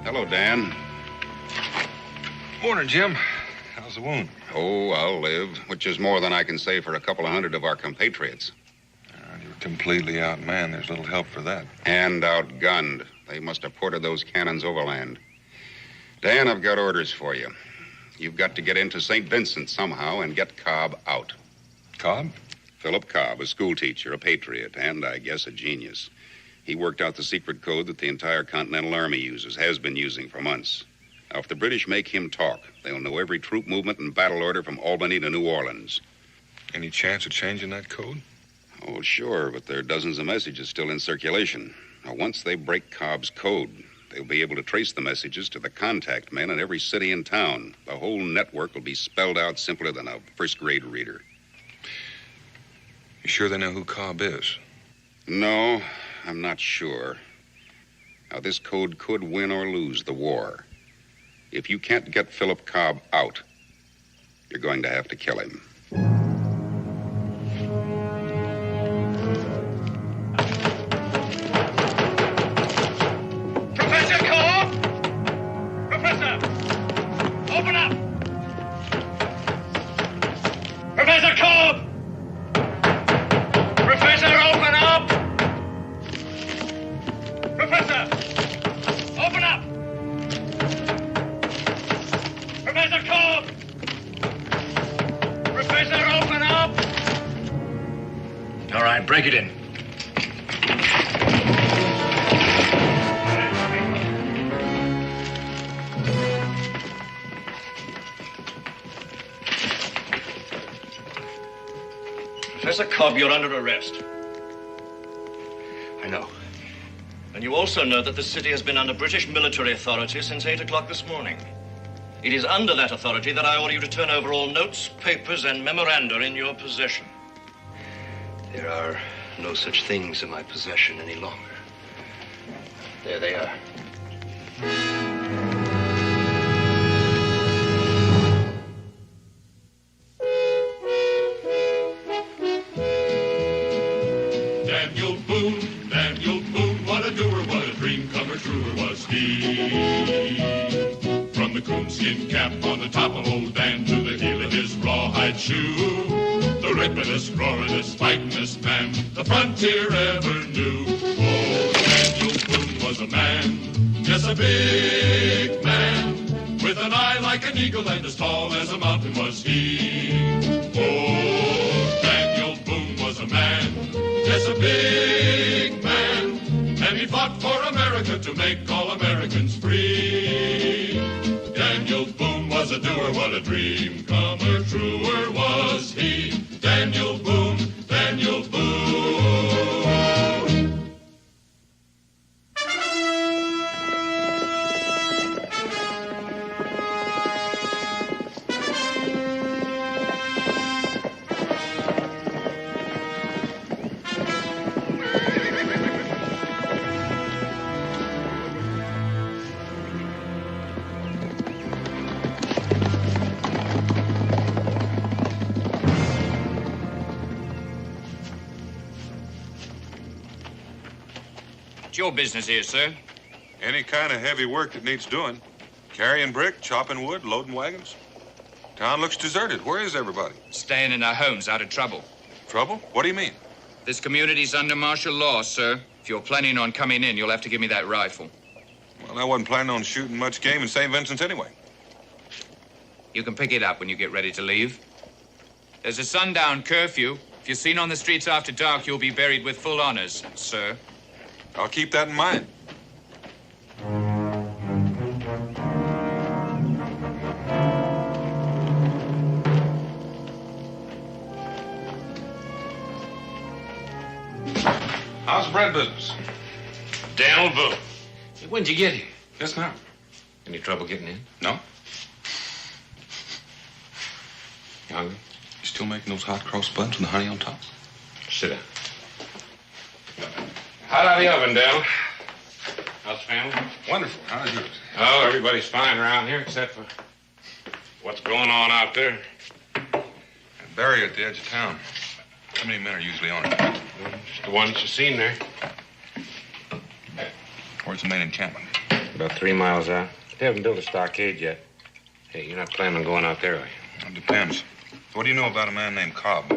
Hello, Dan. Morning, Jim. How's the wound? Oh, I'll live, which is more than I can say for a couple of hundred of our compatriots. You're completely outmanned. There's little help for that. And outgunned. They must have ported those cannons overland. Dan, I've got orders for you. You've got to get into St. Vincent somehow and get Cobb out. Cobb? Philip Cobb, a schoolteacher, a patriot, and I guess a genius. He worked out the secret code that the entire Continental Army uses, has been using for months. Now, if the British make him talk, they'll know every troop movement and battle order from Albany to New Orleans. Any chance of changing that code? Oh, sure, but there are dozens of messages still in circulation. Now, once they break Cobb's code, they'll be able to trace the messages to the contact men in every city and town. The whole network will be spelled out simpler than a first-grade reader. You sure they know who Cobb is? No, I'm not sure. Now, this code could win or lose the war. If you can't get Philip Cobb out, you're going to have to kill him. Professor Cobb! Professor! Open up! Professor Cobb! Professor, open up! Professor! Open up! Professor Cobb! Professor, open up! All right, break it in. Professor Cobb, you're under arrest. I know. And you also know that the city has been under British military authority since 8 o'clock this morning. It is under that authority that I order you to turn over all notes, papers, and memoranda in your possession. There are no such things in my possession any longer. There they are. Daniel Boone, what a doer, what a dream comer, truer was he. From the coonskin cap on the top of old Dan to the heel of his rawhide shoe, the rippin'est, roaring'est, fighting'est man the frontier ever knew. Oh, Daniel Boone was a man, yes, a big man, with an eye like an eagle and as tall as a mountain was he. Oh, Daniel Boone was a man, yes, a big man, and he fought for America to make all Americans free. Daniel Boone was a doer, what a dream comer, truer was he. Daniel Boone, Daniel Boone. What's your business here, sir? Any kind of heavy work that needs doing. Carrying brick, chopping wood, loading wagons. Town looks deserted. Where is everybody? Staying in their homes out of trouble. Trouble? What do you mean? This community's under martial law, sir. If you're planning on coming in, you'll have to give me that rifle. Well, I wasn't planning on shooting much game in St. Vincent anyway. You can pick it up when you get ready to leave. There's a sundown curfew. If you're seen on the streets after dark, you'll be buried with full honors, sir. I'll keep that in mind. How's the bread business? Daniel Boone. Hey, when'd you get here? Just now. Any trouble getting in? No? You hungry? You still making those hot cross buns with the honey on top? Sit down. Hot out of the oven, Dale. How's the family? Wonderful. How's yours? Oh, everybody's fine around here except for what's going on out there. A barrier at the edge of town. How many men are usually on it? Just the ones you seen there. Where's the main encampment? About 3 miles out. They haven't built a stockade yet. Hey, you're not planning on going out there, are you? It depends. What do you know about a man named Cobb?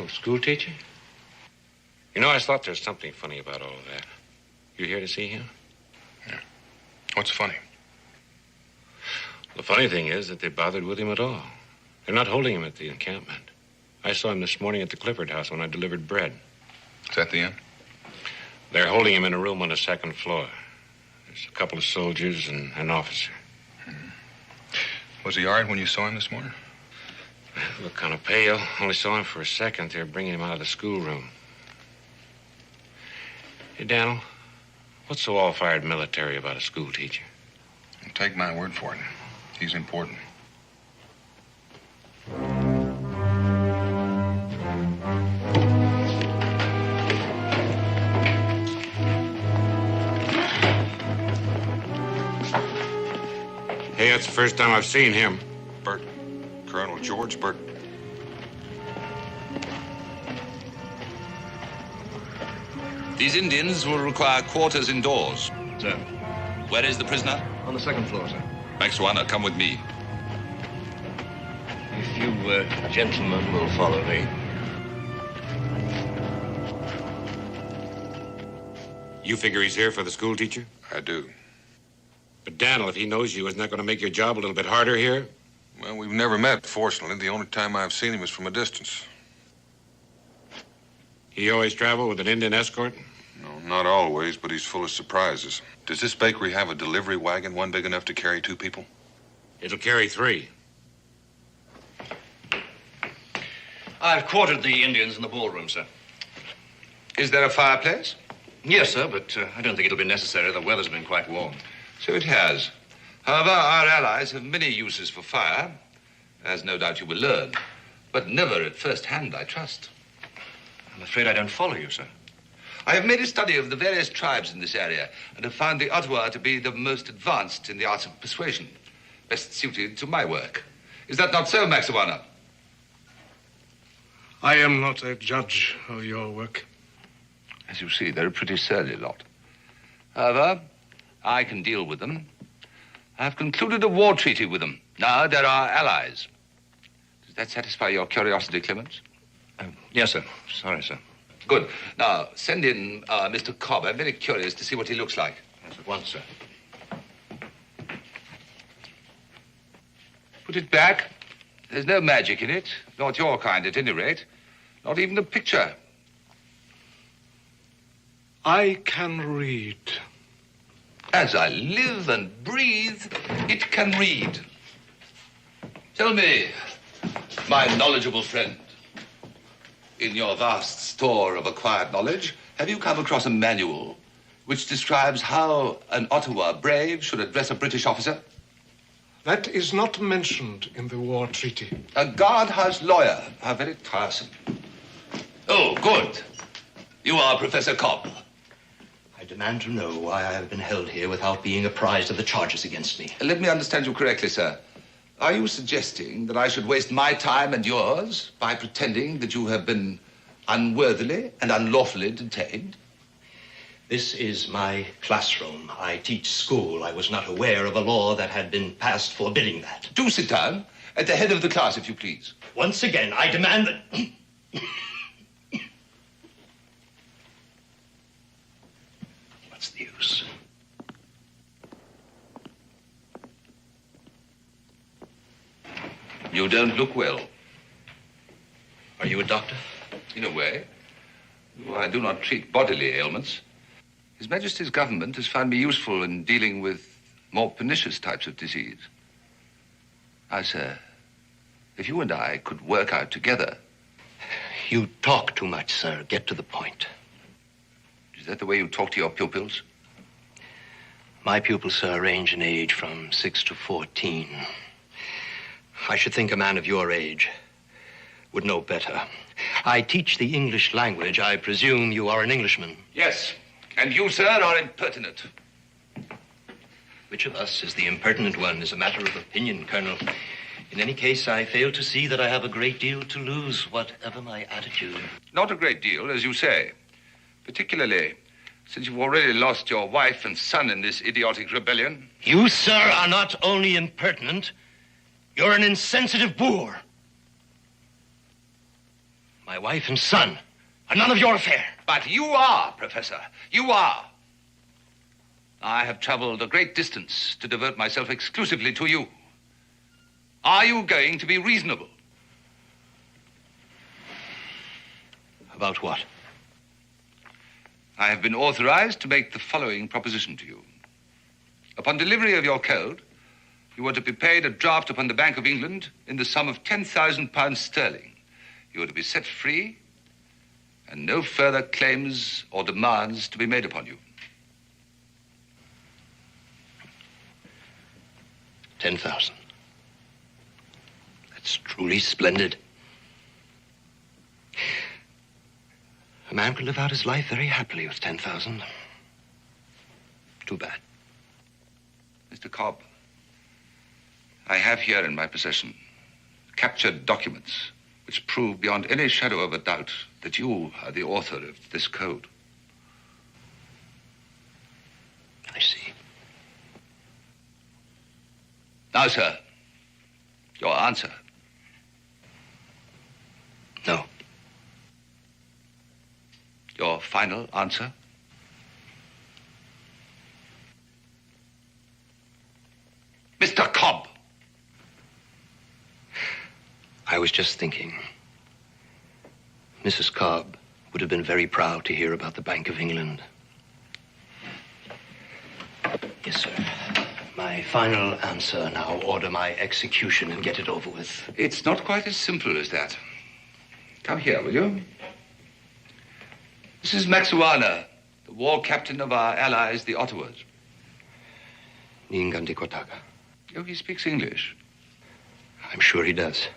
Oh, school teacher? You know, I thought there's something funny about all of that. You here to see him? Yeah. What's funny? The funny thing is that they bothered with him at all. They're not holding him at the encampment. I saw him this morning at the Clifford house when I delivered bread. Is that the end? They're holding him in a room on the 2nd floor. There's a couple of soldiers and an officer. Was he all right when you saw him this morning? Looked kind of pale. Only saw him for a second. They're bringing him out of the schoolroom. Hey, Daniel, what's so all-fired military about a school teacher? Take my word for it. He's important. Hey, that's the first time I've seen him. Bert. Colonel George Bert. These Indians will require quarters indoors. Sir. Where is the prisoner? On the 2nd floor, sir. Max Warner, come with me. If you gentlemen will follow me. You figure he's here for the school teacher? I do. But Daniel, if he knows you, isn't that going to make your job a little bit harder here? Well, we've never met, fortunately. The only time I've seen him is from a distance. He always travel with an Indian escort? No, not always, but he's full of surprises. Does this bakery have a delivery wagon, one big enough to carry 2 people? It'll carry 3. I've quartered the Indians in the ballroom, sir. Is there a fireplace? Yes, sir, but I don't think it'll be necessary. The weather's been quite warm. So it has. However, our allies have many uses for fire, as no doubt you will learn. But never at first hand, I trust. I'm afraid I don't follow you, sir. I have made a study of the various tribes in this area and have found the Ottawa to be the most advanced in the arts of persuasion, best suited to my work. Is that not so, Max Warner? I am not a judge of your work. As you see, they're a pretty surly lot. However, I can deal with them. I've concluded a war treaty with them. Now they're our allies. Does that satisfy your curiosity, Clements? Yes, sir. Sorry, sir. Good. Now, send in Mr. Cobb. I'm very curious to see what he looks like. Yes, at once, sir. Put it back. There's no magic in it. Not your kind, at any rate. Not even a picture. I can read. As I live and breathe, it can read. Tell me, my knowledgeable friend, in your vast store of acquired knowledge, have you come across a manual which describes how an Ottawa brave should address a British officer? That is not mentioned in the war treaty. A guardhouse lawyer. How very tiresome. Oh, good. You are Professor Cobb. I demand to know why I have been held here without being apprised of the charges against me. Let me understand you correctly, sir. Are you suggesting that I should waste my time and yours by pretending that you have been unworthily and unlawfully detained? This is my classroom. I teach school. I was not aware of a law that had been passed forbidding that. Do sit down at the head of the class, if you please. Once again, I demand that... What's the use? You don't look well. Are you a doctor? In a way. Though I do not treat bodily ailments. His Majesty's government has found me useful in dealing with more pernicious types of disease. I, sir, if you and I could work out together... You talk too much, sir. Get to the point. Is that the way you talk to your pupils? My pupils, sir, range in age from 6 to 14. I should think a man of your age would know better. I teach the English language. I presume you are an Englishman. Yes. And you, sir, are impertinent. Which of us is the impertinent one is a matter of opinion, Colonel. In any case, I fail to see that I have a great deal to lose, whatever my attitude. Not a great deal, as you say. Particularly since you've already lost your wife and son in this idiotic rebellion. You, sir, are not only impertinent, you're an insensitive boor. My wife and son are none of your affair. But you are, Professor. You are. I have traveled a great distance to devote myself exclusively to you. Are you going to be reasonable? About what? I have been authorized to make the following proposition to you. Upon delivery of your code, you are to be paid a draft upon the Bank of England in the sum of £10,000 sterling. You are to be set free, and no further claims or demands to be made upon you. 10,000. That's truly splendid. A man could live out his life very happily with 10,000. Too bad. Mr. Cobb, I have here in my possession captured documents which prove beyond any shadow of a doubt that you are the author of this code. I see. Now, sir, your answer. No. Your final answer? Mr. Cobb! I was just thinking. Mrs. Cobb would have been very proud to hear about the Bank of England. Yes, sir. My final answer now. Order my execution and get it over with. It's not quite as simple as that. Come here, will you? This is Maxuana, the war captain of our allies, the Ottawas. Ningandi Kotaka. Oh, he speaks English. I'm sure he does.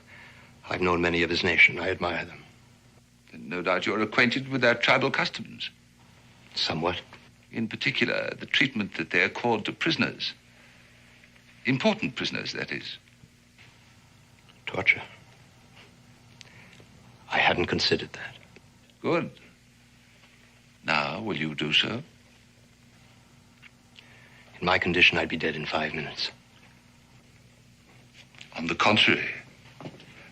I've known many of his nation. I admire them. And no doubt you're acquainted with their tribal customs. Somewhat. In particular, the treatment that they accord to prisoners. Important prisoners, that is. Torture. I hadn't considered that. Good. Now, will you do so? In my condition, I'd be dead in 5 minutes. On the contrary.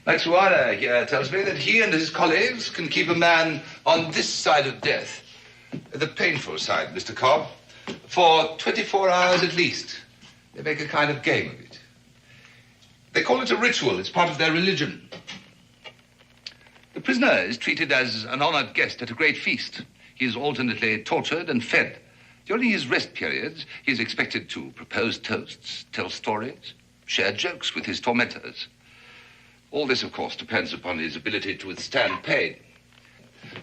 Maxuana here tells me that he and his colleagues can keep a man on this side of death, the painful side, Mr. Cobb, for 24 hours at least. They make a kind of game of it. They call it a ritual. It's part of their religion. The prisoner is treated as an honored guest at a great feast. He is alternately tortured and fed. During his rest periods, he is expected to propose toasts, tell stories, share jokes with his tormentors. All this, of course, depends upon his ability to withstand pain.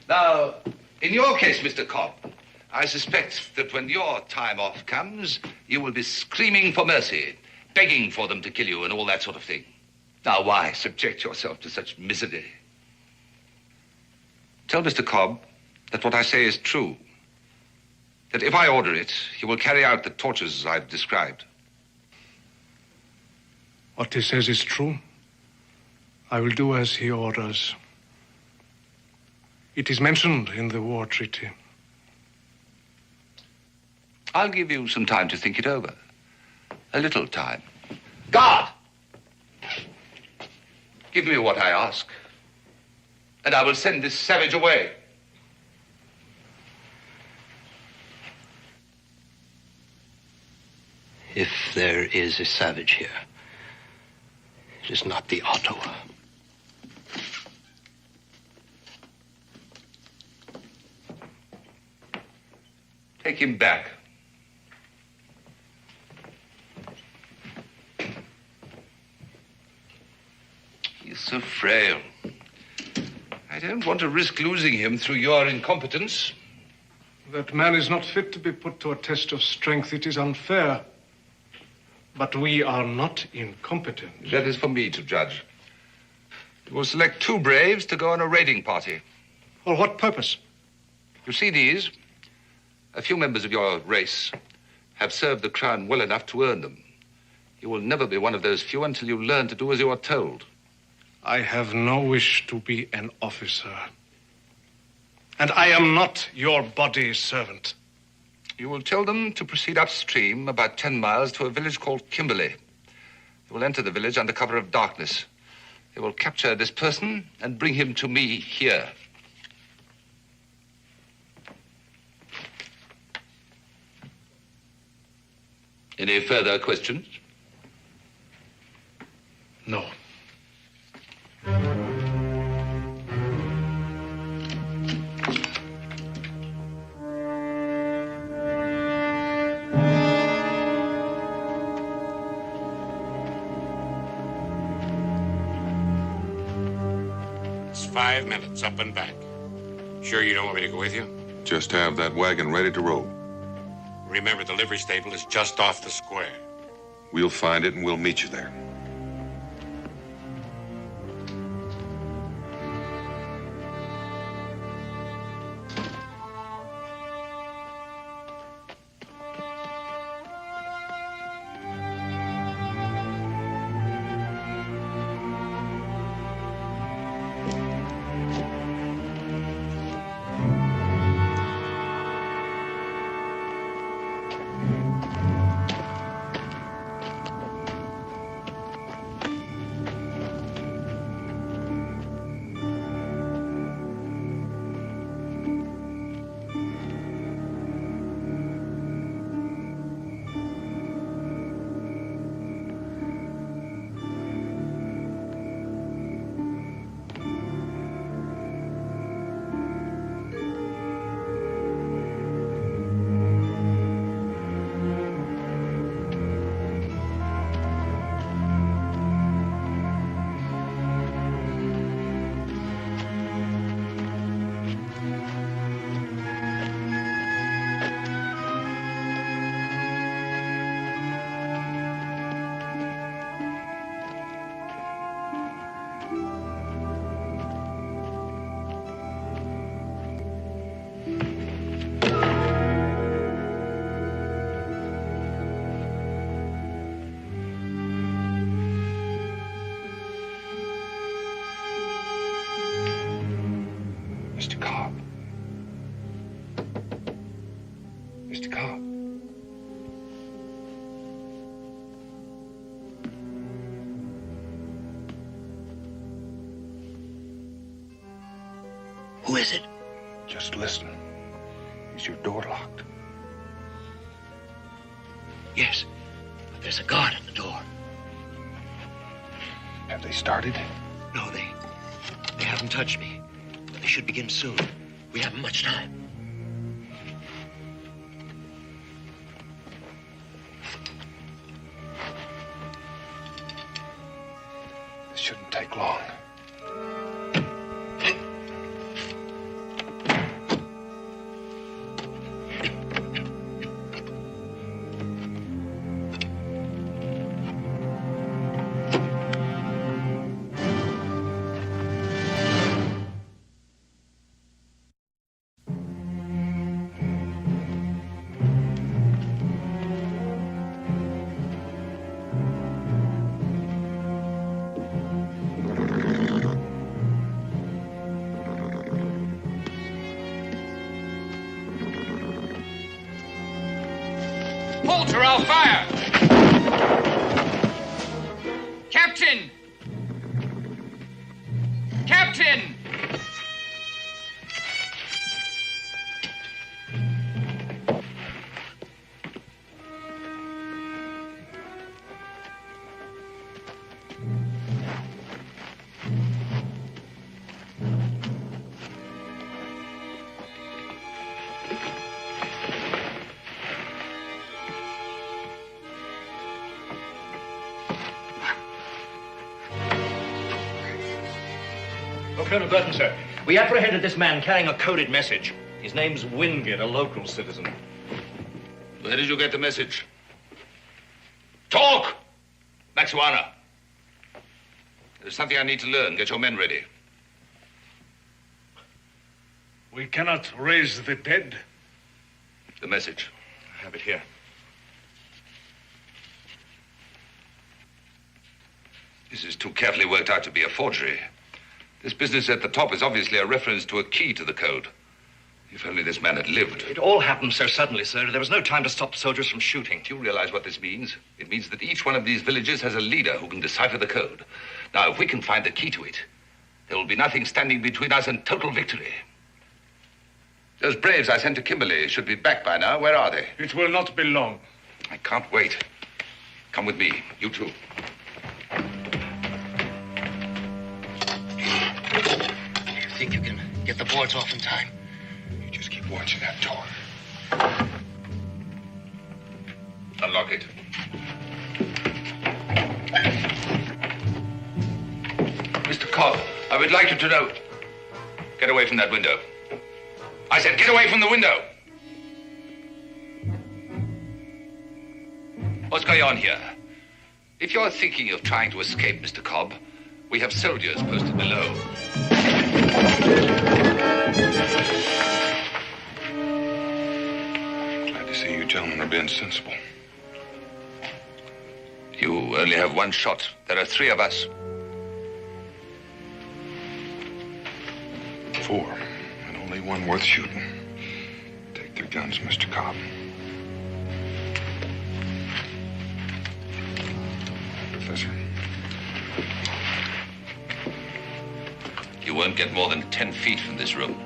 Now, in your case, Mr. Cobb, I suspect that when your time off comes, you will be screaming for mercy, begging for them to kill you and all that sort of thing. Now, why subject yourself to such misery? Tell Mr. Cobb that what I say is true. That if I order it, he will carry out the tortures I've described. What he says is true. I will do as he orders. It is mentioned in the war treaty. I'll give you some time to think it over. A little time. Guard! Give me what I ask, and I will send this savage away. If there is a savage here, it is not the Ottawa. Take him back. He's so frail. I don't want to risk losing him through your incompetence. That man is not fit to be put to a test of strength. It is unfair. But we are not incompetent. That is for me to judge. You will select 2 braves to go on a raiding party. For what purpose? You see these? A few members of your race have served the crown well enough to earn them. You will never be one of those few until you learn to do as you are told. I have no wish to be an officer. And I am not your body servant. You will tell them to proceed upstream about 10 miles to a village called Kimberley. They will enter the village under cover of darkness. They will capture this person and bring him to me here. Any further questions? No. It's 5 minutes up and back. Sure you don't want me to go with you? Just have that wagon ready to roll. Remember, the livery stable is just off the square. We'll find it and we'll meet you there. Who is it? Just listen. Is your door locked? Yes, but there's a guard at the door. Have they started? No, they haven't touched me. But they should begin soon. We haven't much time. This shouldn't take long. Or I'll fire! Captain! Captain! Colonel Burton, sir. We apprehended this man carrying a coded message. His name's Wingate, a local citizen. Where did you get the message? Talk! Maxuana. There's something I need to learn. Get your men ready. We cannot raise the dead. The message. I have it here. This is too carefully worked out to be a forgery. This business at the top is obviously a reference to a key to the code. If If only this man had lived. It all happened so suddenly, sir. There was no time to stop soldiers from shooting. Do you realize what this means? It means that each one of these villages has a leader who can decipher the code. Now, if we can find the key to it, there will be nothing standing between us and total victory. Those braves I sent to Kimberley should be back by now. Where are they? It will not be long. I can't wait. Come with me. You too. You think you can get the boards off in time? You just keep watching that door. Unlock it. Mr. Cobb, I would like you to know. Get away from that window. I said get away from the window. What's going on here? If you're thinking of trying to escape, Mr. Cobb, we have soldiers posted below. Glad to see you gentlemen are being sensible. You only have one shot. There are 3 of us. 4, and only one worth shooting. Take their guns, Mr. Cobb. Professor. You won't get more than 10 feet from this room.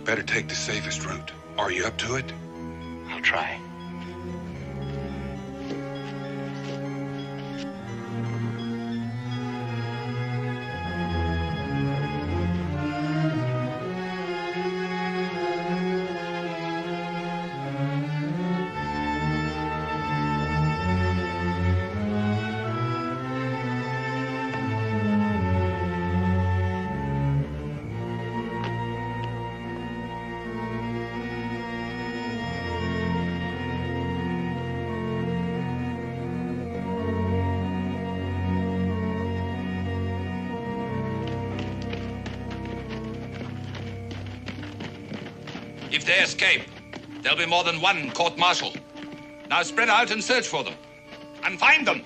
Better take the safest route. Are you up to it? I'll try. If they escape, there'll be more than one court-martial. Now spread out and search for them. And find them.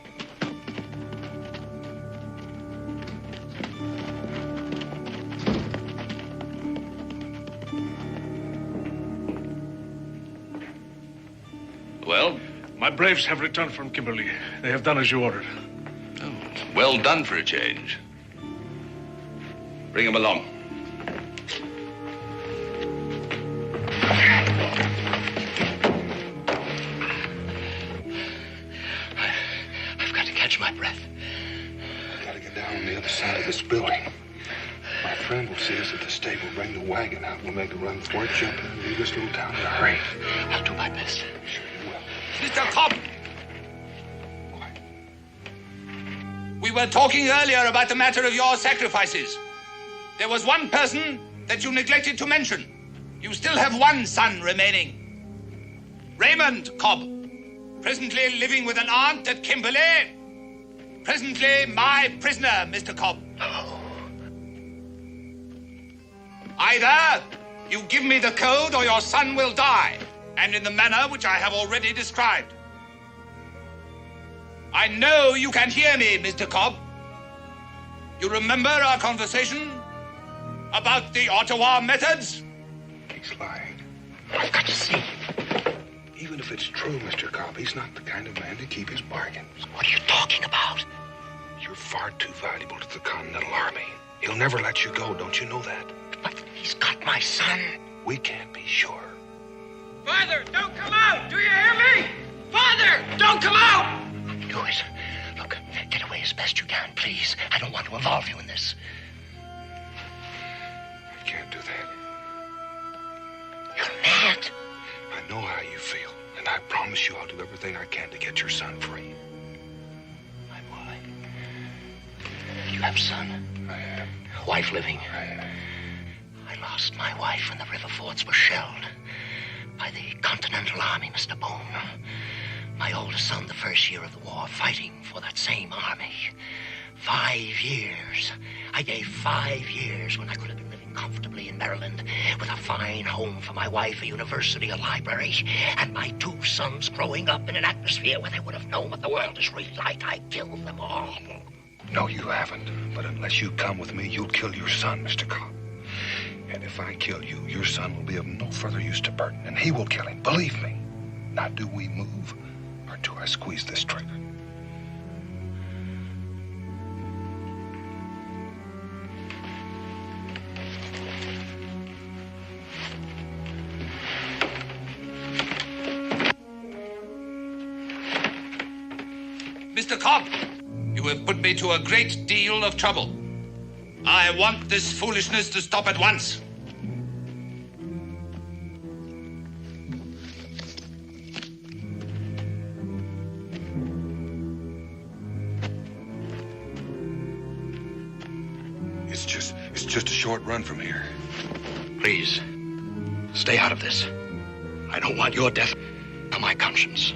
Well? My braves have returned from Kimberley. They have done as you ordered. Oh, well done for a change. Bring them along. My breath. Gotta get down on the other side of this building. My friend will see us at the stable, bring the wagon out. We'll make a run for it, jump in, and leave this little town in a hurry. I'll do my best. Sure you will. Mr. Cobb! We were talking earlier about the matter of your sacrifices. There was one person that you neglected to mention. You still have one son remaining. Raymond Cobb, presently living with an aunt at Kimberley. Presently my prisoner, Mr. Cobb. Either you give me the code or your son will die, and in the manner which I have already described. I know you can hear me, Mr. Cobb. You remember our conversation about the Ottawa methods? He's lying. I've got to see. Even if it's true, Mr. Cobb, he's not the kind of man to keep his bargains. What are you talking about? You're far too valuable to the Continental Army. He'll never let you go, don't you know that? But he's got my son. We can't be sure. Father, don't come out! Do you hear me? Father, don't come out! Do it. Look, get away as best you can, please. I don't want to involve you in this. I can't do that. You're mad. I know how you feel, and I promise you I'll do everything I can to get your son free. My boy. You have a son? I have. Wife living? I have. I lost my wife when the river forts were shelled by the Continental Army, Mr. Boone. My oldest son, the first year of the war, fighting for that same army. 5 years. I gave 5 years when I could have been living comfortably in Maryland with a fine home for my wife, a university, a library, and my 2 sons growing up in an atmosphere where they would have known what the world is really like. I killed them all. No, you haven't. But unless you come with me, you'll kill your son, Mr. Cobb. And if I kill you, your son will be of no further use to Burton, and he will kill him. Believe me. Now, do we move, or do I squeeze this trigger? Mr. Cobb, you have put me to a great deal of trouble. I want this foolishness to stop at once. It's just a short run from here. Please, stay out of this. I don't want your death on my conscience.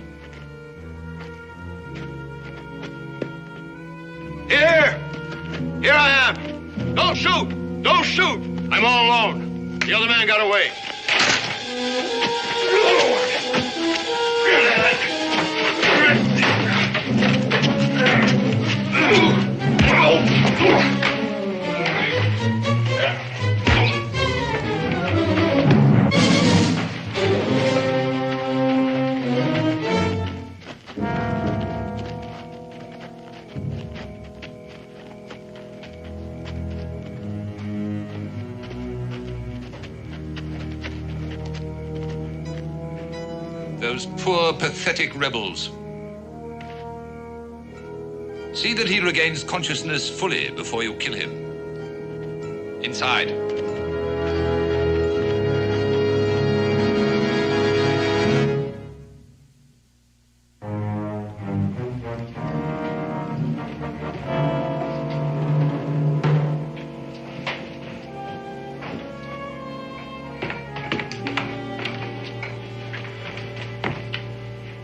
Here! Here I am! Don't shoot! Don't shoot! I'm all alone. The other man got away. Those poor, pathetic rebels. See that he regains consciousness fully before you kill him. Inside.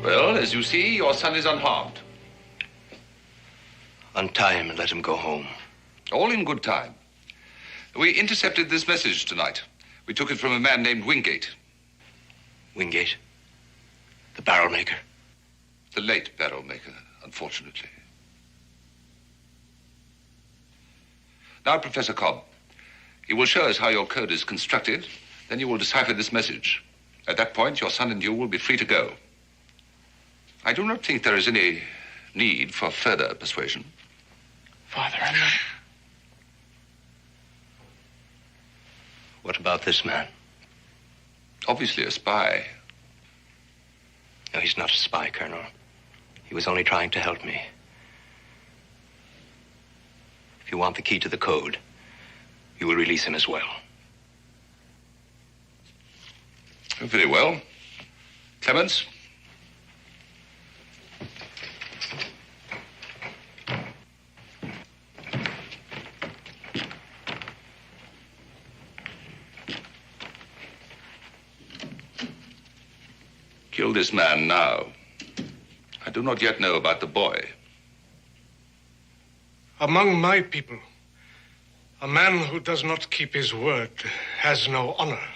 Well, as you see, your son is unharmed. Untie him and let him go home. All in good time. We intercepted this message tonight. We took it from a man named Wingate. Wingate? The barrel maker? The late barrel maker, unfortunately. Now, Professor Cobb, you will show us how your code is constructed. Then you will decipher this message. At that point, your son and you will be free to go. I do not think there is any need for further persuasion. Father, I'm not... What about this man? Obviously a spy. No, he's not a spy, Colonel. He was only trying to help me. If you want the key to the code, you will release him as well. Very well. Clements? Kill this man now. I do not yet know about the boy. Among my people, a man who does not keep his word has no honor.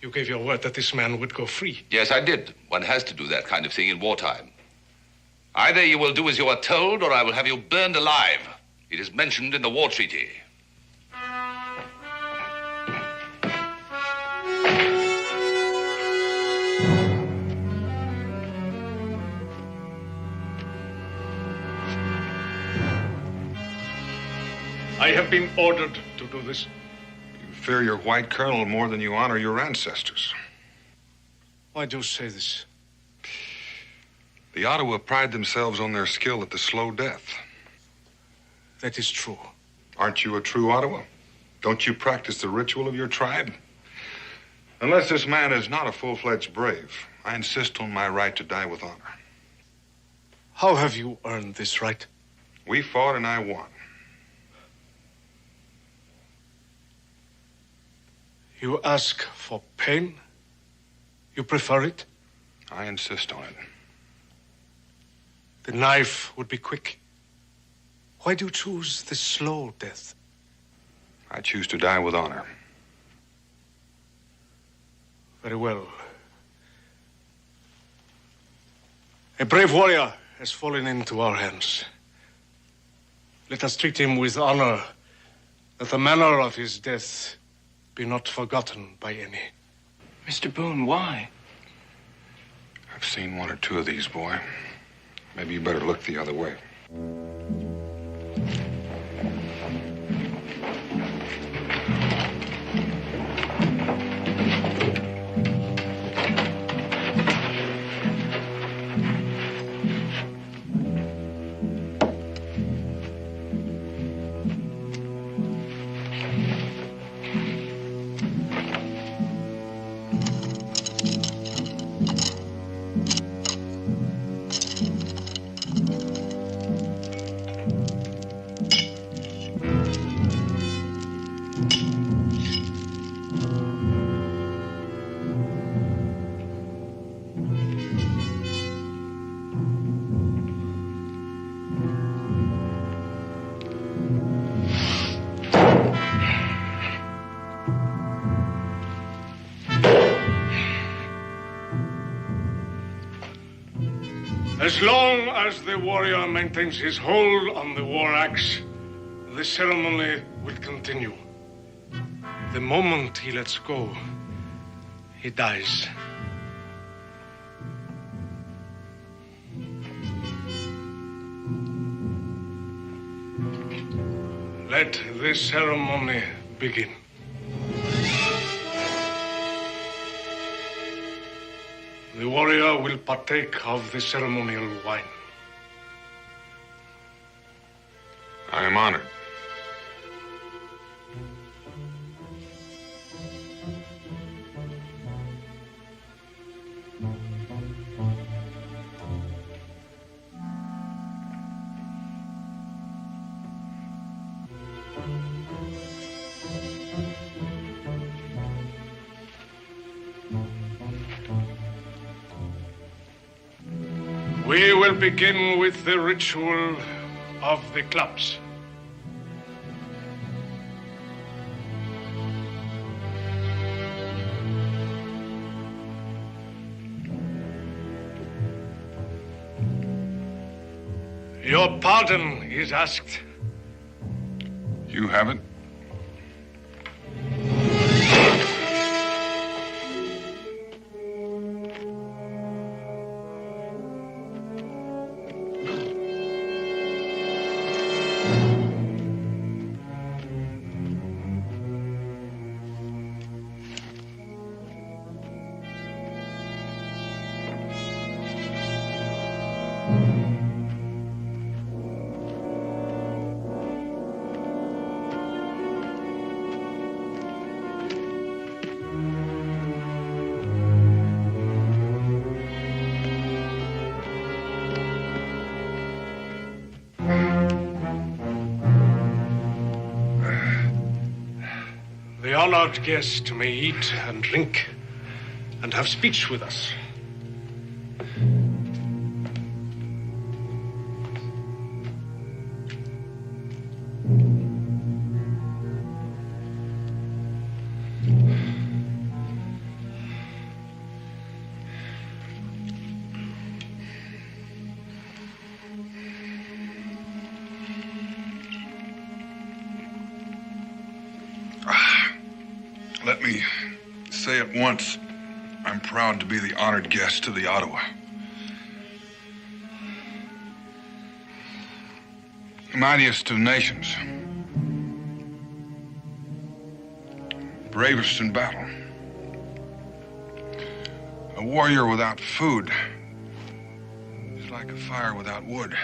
You gave your word that this man would go free. Yes, I did. One has to do that kind of thing in wartime. Either you will do as you are told, or I will have you burned alive. It is mentioned in the war treaty. I have been ordered to do this. You fear your white colonel more than you honor your ancestors. Why do you say this? The Ottawa pride themselves on their skill at the slow death. That is true. Aren't you a true Ottawa? Don't you practice the ritual of your tribe? Unless this man is not a full-fledged brave, I insist on my right to die with honor. How have you earned this right? We fought and I won. You ask for pain? You prefer it? I insist on it. The knife would be quick. Why do you choose the slow death? I choose to die with honor. Very well. A brave warrior has fallen into our hands. Let us treat him with honor, that the manner of his death be not forgotten by any. Mr. Boone, why? I've seen one or two of these, boy. Maybe you better look the other way. As long as the warrior maintains his hold on the war axe, the ceremony will continue. The moment he lets go, he dies. Let the ceremony begin. The warrior will partake of the ceremonial wine. I am honored. We will begin with the ritual of the clubs. Your pardon is asked. You haven't? The honored guest may eat and drink and have speech with us. Let me say at once, I'm proud to be the honored guest to the Ottawa. The mightiest of nations. bravest in battle. A warrior without food is like a fire without wood.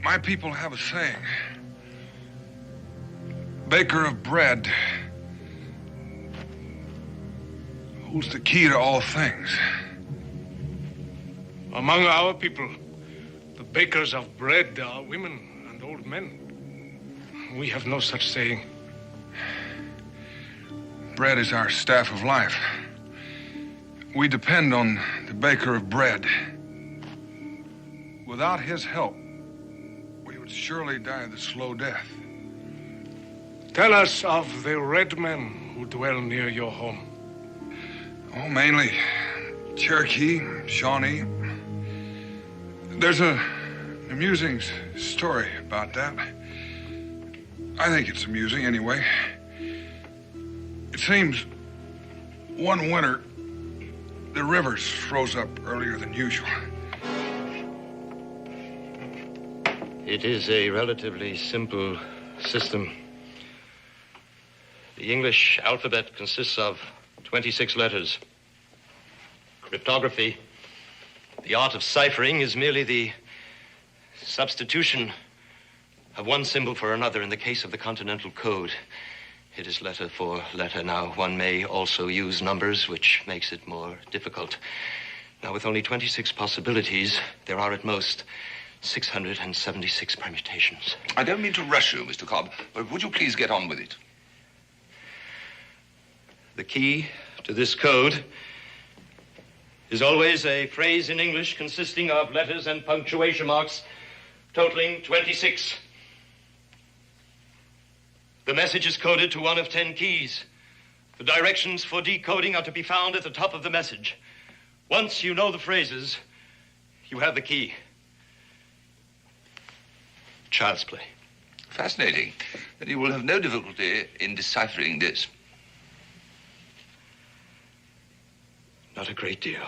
My people have a saying. Baker of bread holds the key to all things. Among our people, the bakers of bread are women and old men. We have no such saying. Bread is our staff of life. We depend on the baker of bread. Without his help, we would surely die the slow death. Tell us of the red men who dwell near your home. Oh, mainly Cherokee, Shawnee. There's an amusing story about that. I think it's amusing anyway. It seems one winter, the rivers froze up earlier than usual. It is a relatively simple system. The English alphabet consists of 26 letters. Cryptography, the art of ciphering, is merely the substitution of one symbol for another in the case of the Continental Code. It is letter for letter. Now, one may also use numbers, which makes it more difficult. Now, with only 26 possibilities, there are at most 676 permutations. I don't mean to rush you, Mr. Cobb, but would you please get on with it? The key to this code is always a phrase in English consisting of letters and punctuation marks, totaling 26. The message is coded to one of 10 keys. The directions for decoding are to be found at the top of the message. Once you know the phrases, you have the key. Child's play. Fascinating. Then you will have no difficulty in deciphering this. Not a great deal.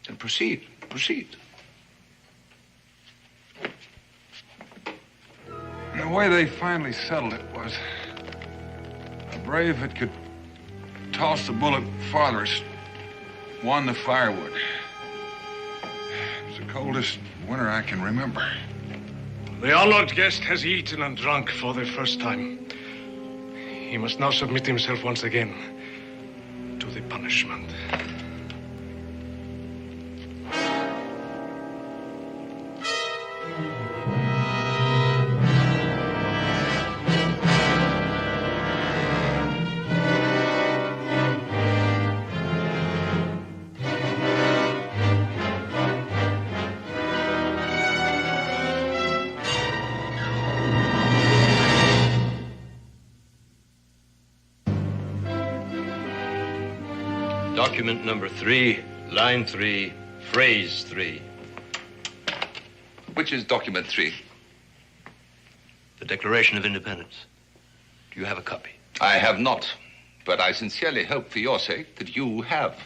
Then proceed. And the way they finally settled it was a brave that could toss the bullet farthest won the firewood. It was the coldest winter I can remember. The honored guest has eaten and drunk for the first time. He must now submit himself once again to the punishment. Document number 3, line 3, phrase 3. Which is document 3? The Declaration of Independence. Do you have a copy? I have not, but I sincerely hope for your sake that you have.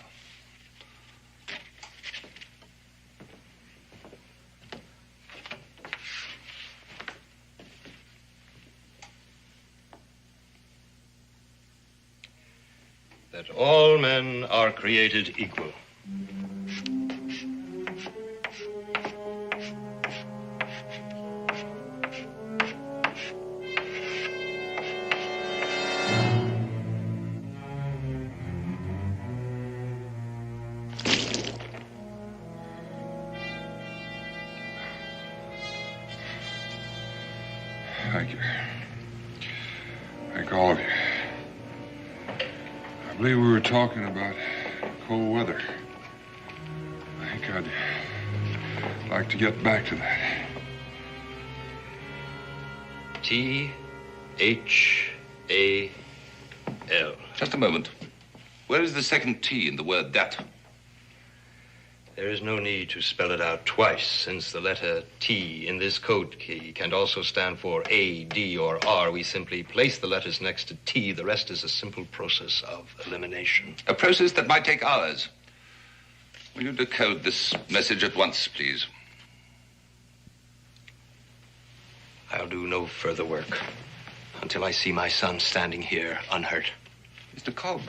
That all men are created equal. Thank you. Thank all of you. I believe we were talking about cold weather. I think I'd like to get back to that. T-H-A-L. Just a moment. Where is the second T in the word that? There is no need to spell it out twice, since the letter T in this code key can also stand for A, D, or R. We simply place the letters next to T. The rest is a simple process of elimination. A process that might take hours. Will you decode this message at once, please? I'll do no further work. until I see my son standing here unhurt. Mr. Cobb,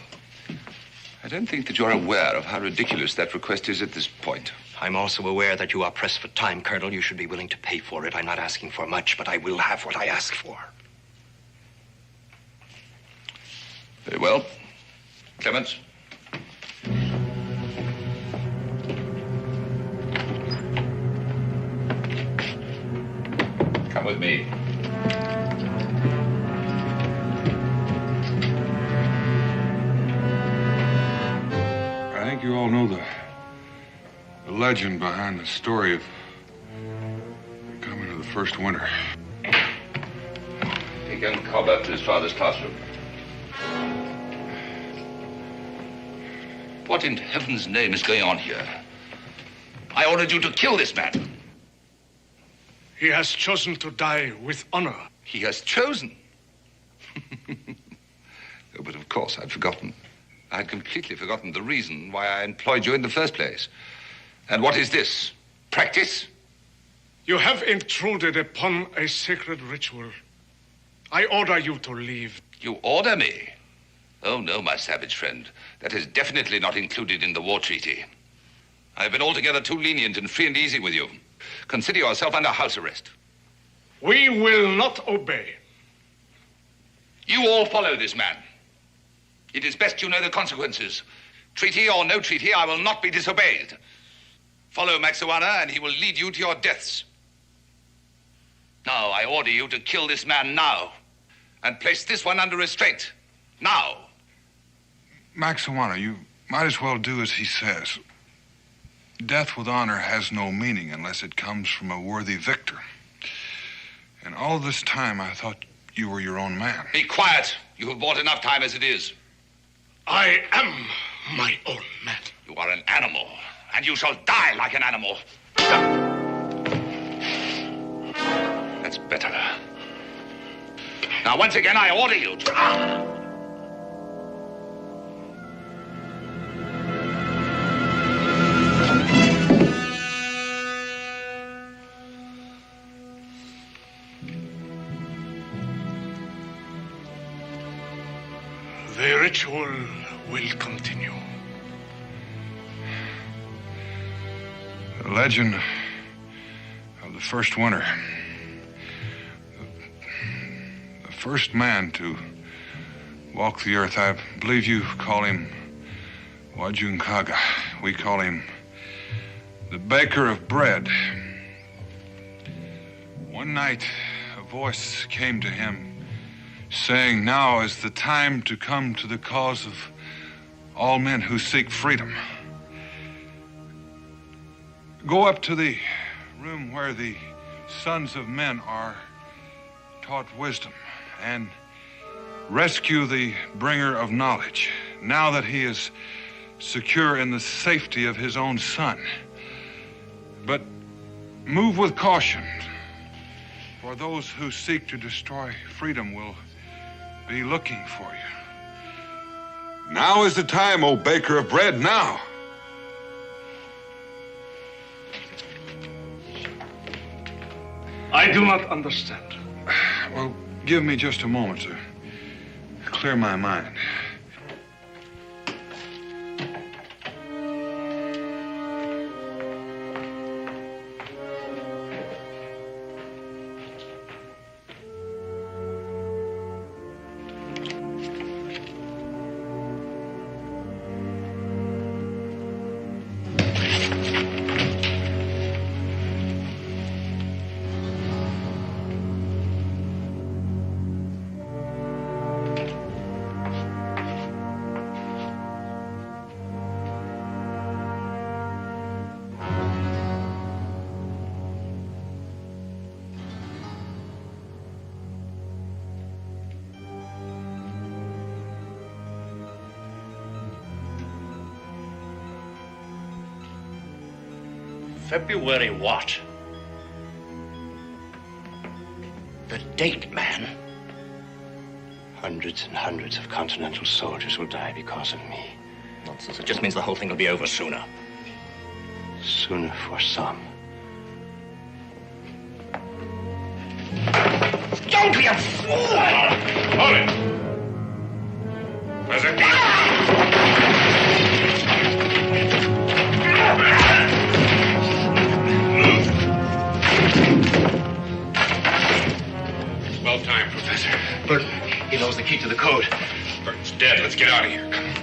I don't think that you're aware of how ridiculous that request is at this point. I'm also aware that you are pressed for time, Colonel. You should be willing to pay for it. I'm not asking for much, but I will have what I ask for. Very well. Clements. Come with me. I think you all know the legend behind the story of the coming of the first winter. Take young Cobb up to his father's classroom. What in heaven's name is going on here? I ordered you to kill this man. He has chosen to die with honor. He has chosen? Oh, but of course, I'd forgotten. I had completely forgotten the reason why I employed you in the first place. And what is this? Practice? You have intruded upon a sacred ritual. I order you to leave. You order me? Oh, no, my savage friend. That is definitely not included in the war treaty. I've been altogether too lenient and free and easy with you. Consider yourself under house arrest. We will not obey. You all follow this man. It is best you know the consequences. Treaty or no treaty, I will not be disobeyed. Follow Maxuana, and he will lead you to your deaths. Now, I order you to kill this man now, and place this one under restraint. Now. Maxuana, you might as well do as he says. Death with honor has no meaning unless it comes from a worthy victor. And all this time, I thought you were your own man. Be quiet. You have bought enough time as it is. I am my own man. You are an animal, and you shall die like an animal. That's better. Now, once again, I order you to... The ritual will continue. The legend of the first winter. The first man to walk the earth. I believe you call him Wajunkaga. We call him the baker of bread. One night, a voice came to him saying, now is the time to come to the cause of all men who seek freedom. Go up to the room where the sons of men are taught wisdom and rescue the bringer of knowledge, now that he is secure in the safety of his own son. But move with caution, for those who seek to destroy freedom will be looking for you. Now is the time, O baker of bread, now. I do not understand. Well, give me just a moment to clear my mind. February what? The date, man. Hundreds and hundreds of Continental soldiers will die because of me. Nonsense. It just means the whole thing will be over sooner. Sooner for some. Go! Don't be a fool! Hold it! Professor. Well timed, Professor. Burton, he knows the key to the code. Burton's dead. Let's get out of here. Come on.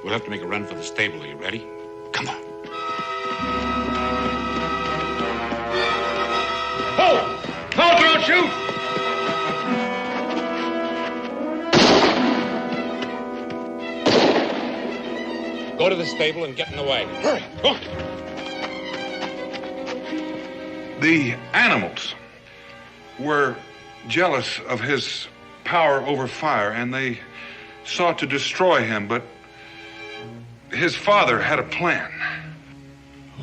We'll have to make a run for the stable. Are you ready? Come on. Hold! Hold, don't shoot! Go to the stable and get in the wagon. Hurry. Go. The animals were jealous of his power over fire, and they sought to destroy him, but his father had a plan.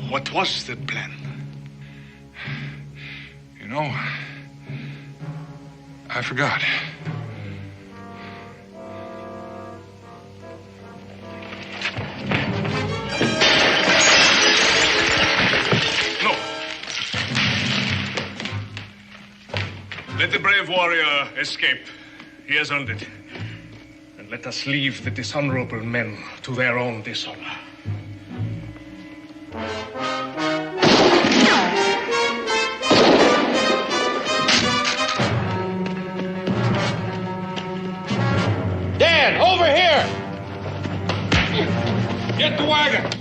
What was that plan? You know, I forgot. No. Let the brave warrior escape. He has earned it. And let us leave the dishonorable men to their own dishonor. Dan, over here! Get the wagon!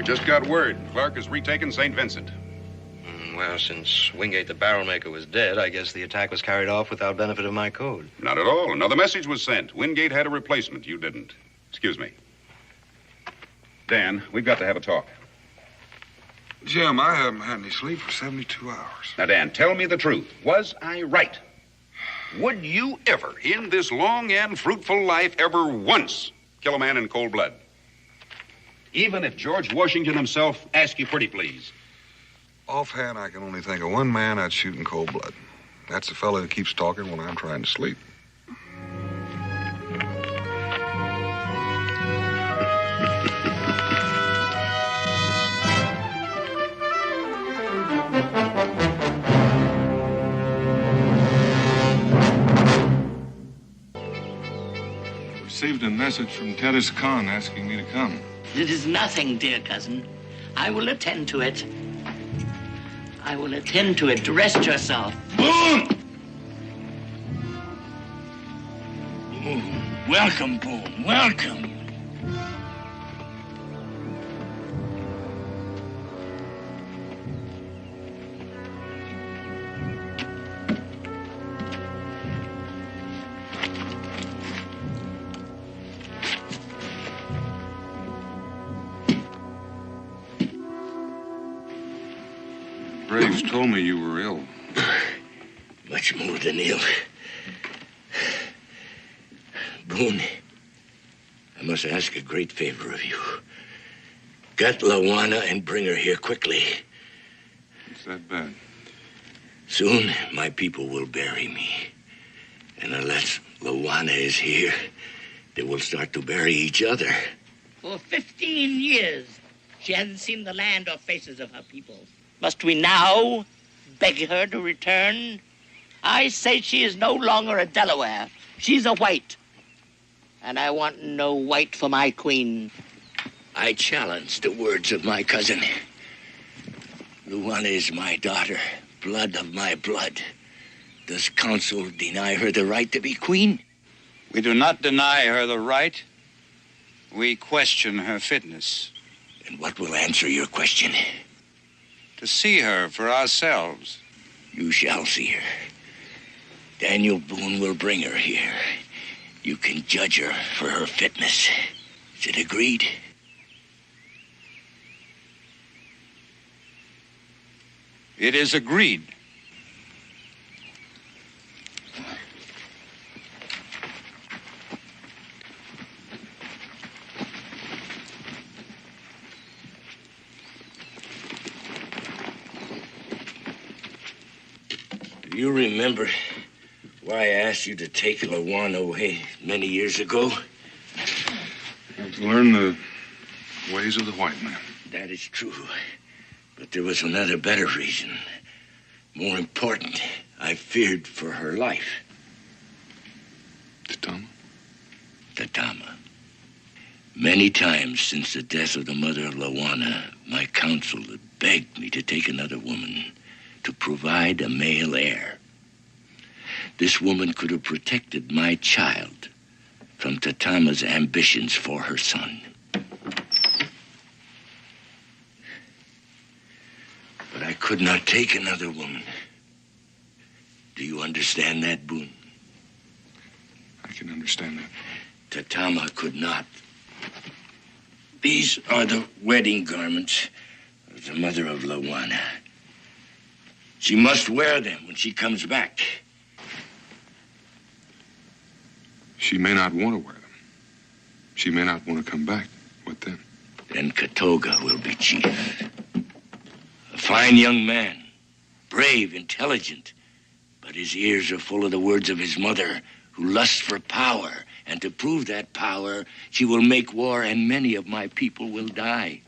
Just got word. Clark has retaken St. Vincent. Well, since Wingate the barrel maker was dead, I guess the attack was carried off without benefit of my code. Not at all. Another message was sent. Wingate had a replacement. You didn't. Excuse me. Dan, we've got to have a talk. Jim, I haven't had any sleep for 72 hours. Now, Dan, tell me the truth. Was I right? Would you ever, in this long and fruitful life, ever once kill a man in cold blood? Even if George Washington himself asked you pretty please. Offhand, I can only think of one man I'd shoot in cold blood. That's the fellow who keeps talking when I'm trying to sleep. Received a message from Terrace Khan asking me to come. It is nothing, dear cousin. I will attend to it. I will attend to it. Rest yourself. Boone! Boone. Welcome, Boone. Welcome. Braves told me you were ill. Much more than ill. Boone, I must ask a great favor of you. Get Lawana and bring her here quickly. It's that bad? Soon, my people will bury me. And unless Lawana is here, they will start to bury each other. For 15 years, she hasn't seen the land or faces of her people. Must we now beg her to return? I say she is no longer a Delaware. She's a white. And I want no white for my queen. I challenge the words of my cousin. Luana is my daughter, blood of my blood. Does council deny her the right to be queen? We do not deny her the right. We question her fitness. And what will answer your question? To see her for ourselves. You shall see her. Daniel Boone will bring her here. You can judge her for her fitness. Is it agreed? It is agreed. Do you remember why I asked you to take Lawana away many years ago? To learn the ways of the white man. That is true. But there was another better reason. More important, I feared for her life. Tatama? Tatama. Many times since the death of the mother of Lawana, my council had begged me to take another woman to provide a male heir. This woman could have protected my child from Tatama's ambitions for her son. But I could not take another woman. Do you understand that, Boone? I can understand that. Tatama could not. These are the wedding garments of the mother of Lawana. She must wear them when she comes back. She may not want to wear them. She may not want to come back. What then? Then Katoga will be chief. A fine young man, brave, intelligent, but his ears are full of the words of his mother, who lusts for power, and to prove that power, she will make war, and many of my people will die.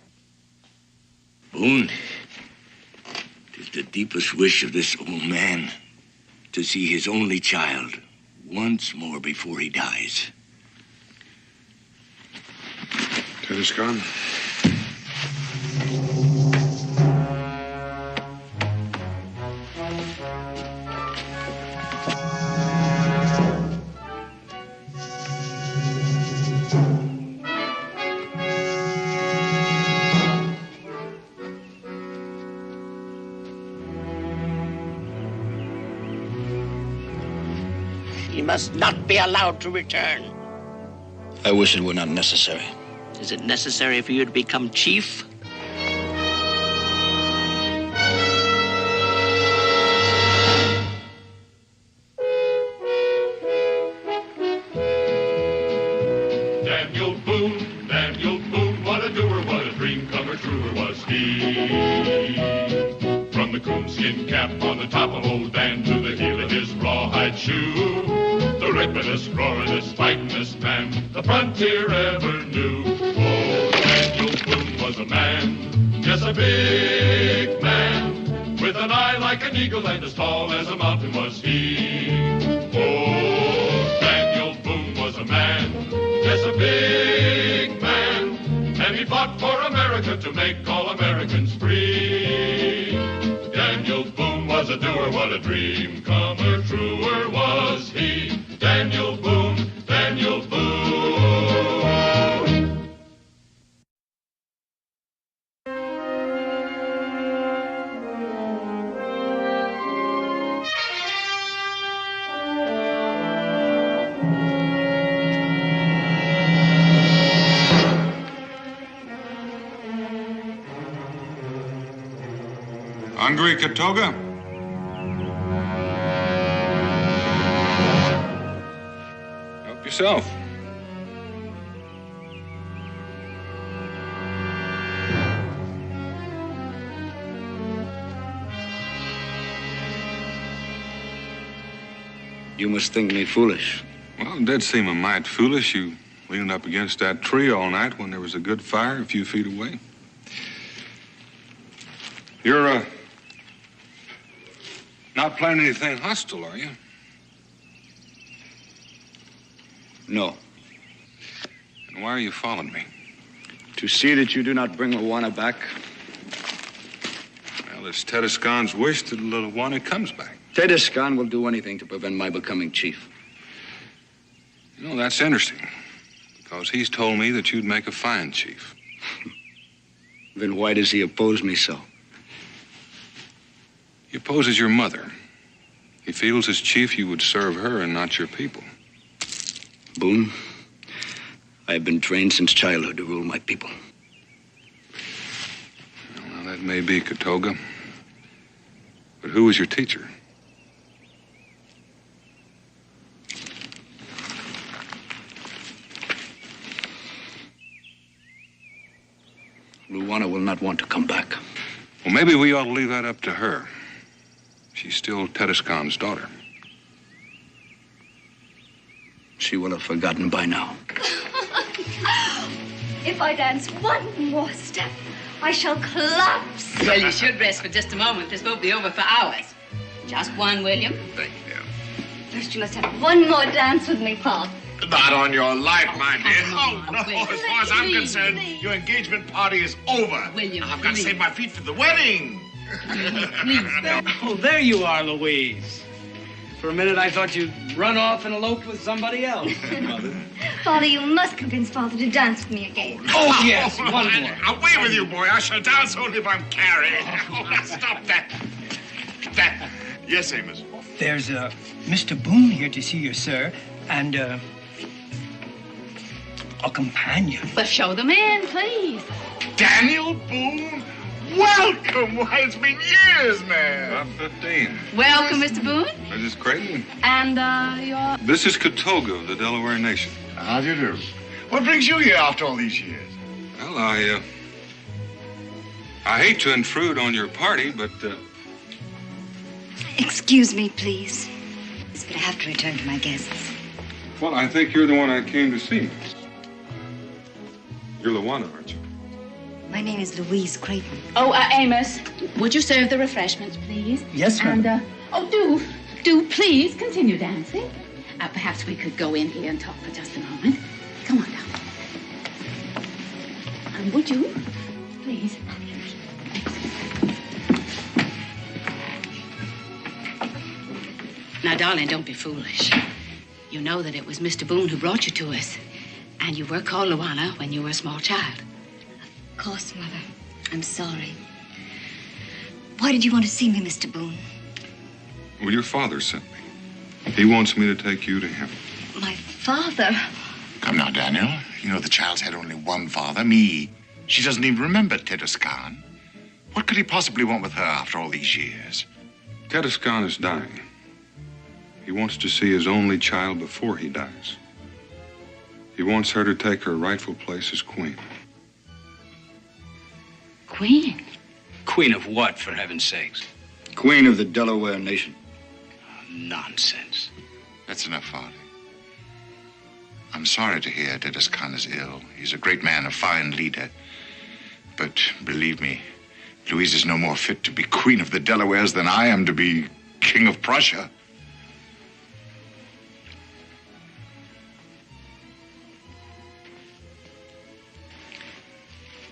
Boone, it is the deepest wish of this old man to see his only child once more before he dies. Ted is gone. He must not be allowed to return. I wish it were not necessary. Is it necessary for you to become chief? Daniel Boone, what a doer, what a dream comer, truer was he. From the coonskin cap on the top of old Dan to the heel of his rawhide shoe, the ripperest, roaringest, fightingest man the frontier ever knew. Oh, Daniel Boone was a man, yes, a big man, with an eye like an eagle and as tall as a mountain was he. Oh, Daniel Boone was a man, yes, a big man, and he fought for America to make all Americans free. Daniel Boone was a doer, what a dream comer, truer was he. Daniel Boone, Daniel Boone. Hungry, Katoga? Help yourself. You must think me foolish. Well, it did seem a mite foolish. You leaning up against that tree all night when there was a good fire a few feet away. You're, not planning anything hostile, are you? No. And why are you following me? To see that you do not bring Luana back. Well, it's Tedescon's wish that Luana comes back. Tedescan will do anything to prevent my becoming chief. You know, that's interesting. Because he's told me that you'd make a fine chief. Then why does he oppose me so? He opposes your mother. He feels as chief you would serve her and not your people. Boone, I have been trained since childhood to rule my people. Well, that may be, Katoga. But who was your teacher? Luana will not want to come back. Well, maybe we ought to leave that up to her. She's still Tedescon's daughter. She will have forgotten by now. If I dance one more step, I shall collapse. Well, you should rest for just a moment. This won't be over for hours. Just one, William. Thank you. First, you must have one more dance with me, Pa. Not on your life, my dear. Oh, no. William, As far as I'm please, concerned, please. your engagement party is over. William, I've got to please. save my feet for the wedding. Please. Oh, there you are, Louise. For a minute, I thought you'd run off and eloped with somebody else, Mother. Father, you must convince Father to dance with me again. Oh, yes, one more. Away with you, boy. I shall dance only if I'm carried. Stop that. That. Yes, Amos. There's Mr. Boone here to see you, sir, and a companion. Well, show them in, please. Daniel Boone? Welcome. Why, it's been years, man. About 15. Welcome, Mr. Boone. This is Creighton. And, your... This is Katoga of the Delaware Nation. How do you do? What brings you here after all these years? Well, I hate to intrude on your party, but, Excuse me, please. But I have to return to my guests. well, I think you're the one I came to see. You're Luana, aren't you? My name is Louise Creighton. Oh, Amos, would you serve the refreshments, please? Yes, ma'am. And, do please continue dancing. Perhaps we could go in here and talk for just a moment. Come on down. And would you, please? Now, darling, don't be foolish. You know that it was Mr. Boone who brought you to us. And you were called Luana when you were a small child. Of course, Mother. I'm sorry. Why did you want to see me, Mr. Boone? Well, your father sent me. He wants me to take you to him. My father? Come now, Daniel. You know the child's had only one father, me. She doesn't even remember Tedescan. What could he possibly want with her after all these years? Tedescan is dying. He wants to see his only child before he dies. He wants her to take her rightful place as queen. Queen? Queen of what, for heaven's sakes? Queen of the Delaware Nation. Nonsense. That's enough, Father. I'm sorry to hear Tedescan is ill. He's a great man, a fine leader. But believe me, Louise is no more fit to be Queen of the Delawares than I am to be King of Prussia.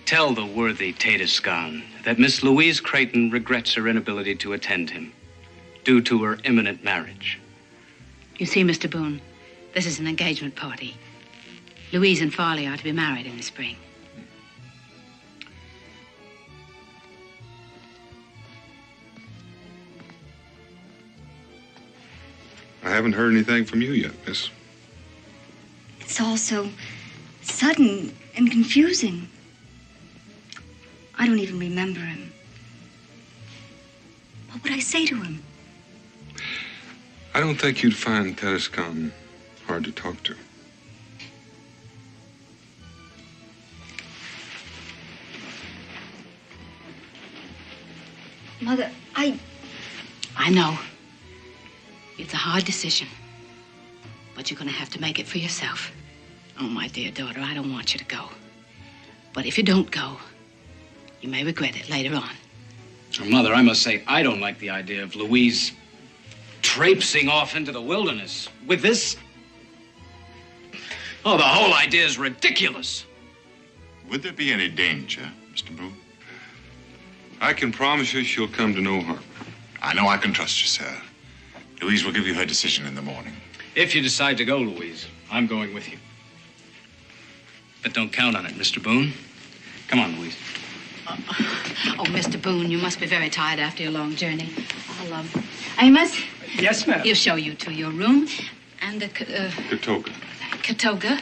Tell the worthy Tedescan that Miss Louise Creighton regrets her inability to attend him due to her imminent marriage. You see, Mr. Boone, this is an engagement party. Louise and Farley are to be married in the spring. I haven't heard anything from you yet, miss. It's all so sudden and confusing. I don't even remember him. What would I say to him? I don't think you'd find Tedescan hard to talk to. Mother, I know. It's a hard decision. But you're going to have to make it for yourself. Oh, my dear daughter, I don't want you to go. But if you don't go, you may regret it later on. Mother, I must say, I don't like the idea of Louise traipsing off into the wilderness with this. Oh, the whole idea is ridiculous. Would there be any danger, Mr. Boone? I can promise you she'll come to no harm. I know I can trust you, sir. Louise will give you her decision in the morning. If you decide to go, Louise, I'm going with you. But don't count on it, Mr. Boone. Come on, Louise. Oh, Mr. Boone, you must be very tired after your long journey. I'll, Amos? Yes, ma'am. He'll show you to your room. And the, Katoga. Katoga.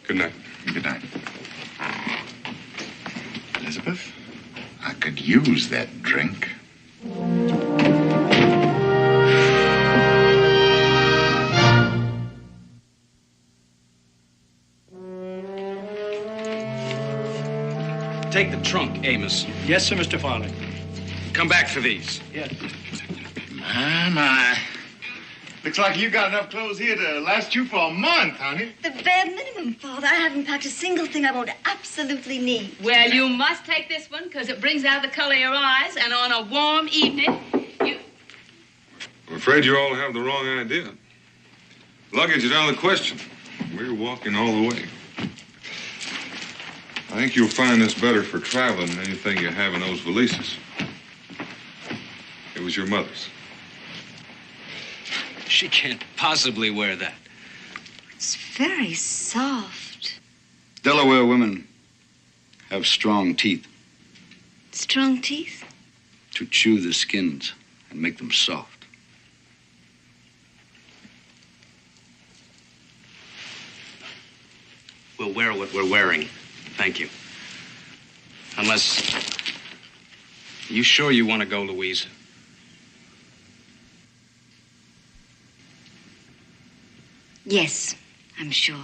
Good night. Good night. Elizabeth, I could use that drink. Take the trunk, Amos. Yes, sir, Mr. Farley. Come back for these. Yes. My. Looks like you got enough clothes here to last you for a month, honey. The bare minimum, Father. I haven't packed a single thing I won't absolutely need. Well, you must take this one because it brings out the color of your eyes, and on a warm evening, I'm afraid you all have the wrong idea. Luggage is out of the question. We're walking all the way. I think you'll find this better for traveling than anything you have in those valises. It was your mother's. She can't possibly wear that. It's very soft. Delaware women have strong teeth Strong teeth? to chew the skins and make them soft. We'll wear what we're wearing. Thank you. Unless... You sure you want to go, Louise? Yes, I'm sure.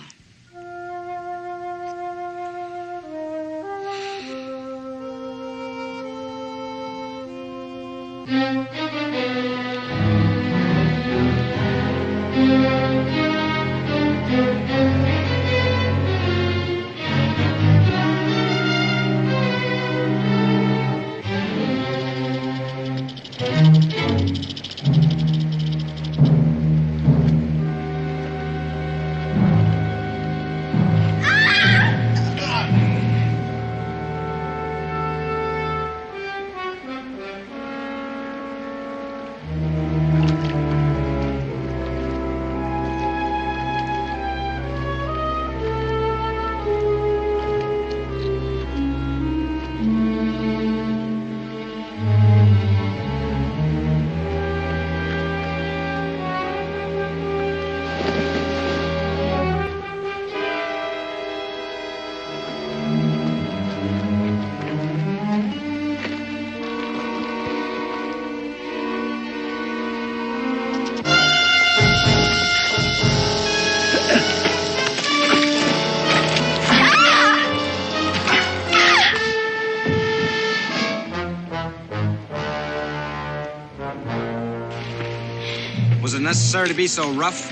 Was it necessary to be so rough?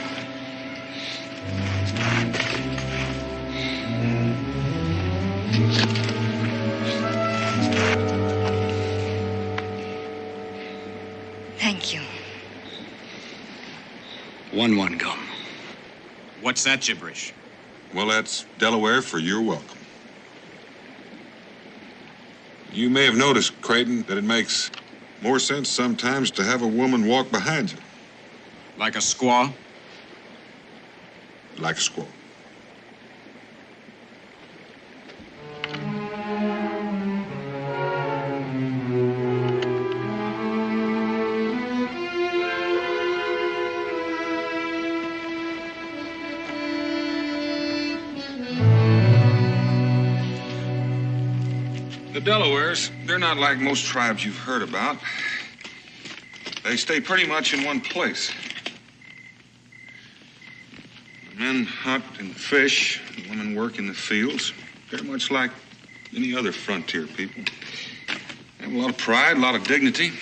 Thank you. 1-1 gum. What's that gibberish? Well, that's Delaware for you're welcome. You may have noticed, Creighton, that it makes more sense sometimes to have a woman walk behind you. Like a squaw? Like a squaw. The Delawares, they're not like most tribes you've heard about. They stay pretty much in one place. The men hunt and fish, the women work in the fields. They're much like any other frontier people. They have a lot of pride, a lot of dignity.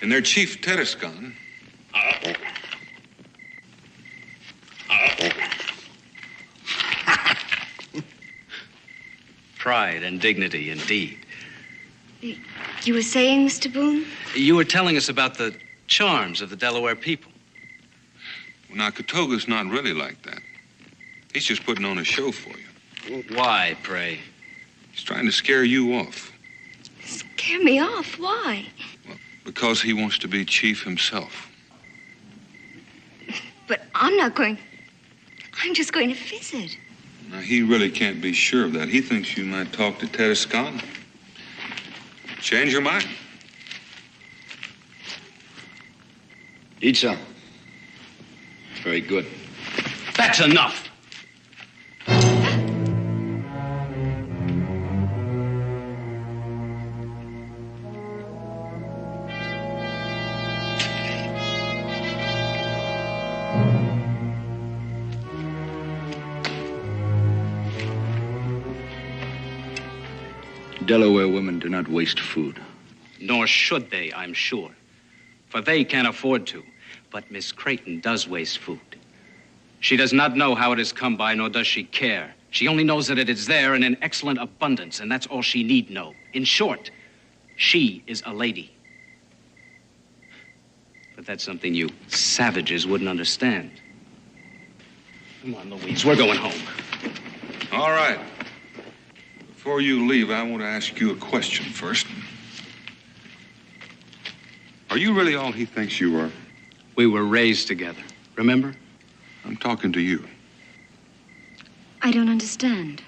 And their chief, Tedescon, Pride and dignity, indeed. You were saying, Mr. Boone? You were telling us about the charms of the Delaware people. well, now, Katoga's not really like that. He's just putting on a show for you. Why, pray? He's trying to scare you off Scare me off. Why? because he wants to be chief himself. But I'm not going. I'm just going to visit. Now, he really can't be sure of that. He thinks you might talk to Tedescon. Change your mind. Eat some. Very good. That's enough. Delaware women do not waste food. Nor should they, I'm sure. For they can't afford to. But Miss Creighton does waste food. She does not know how it has come by, nor does she care. She only knows that it is there and in excellent abundance, and that's all she need know. In short, she is a lady. But that's something you savages wouldn't understand. Come on, Louise, we're going home. All right. Before you leave, I want to ask you a question first. Are you really all he thinks you are? We were raised together, remember? I'm talking to you. I don't understand.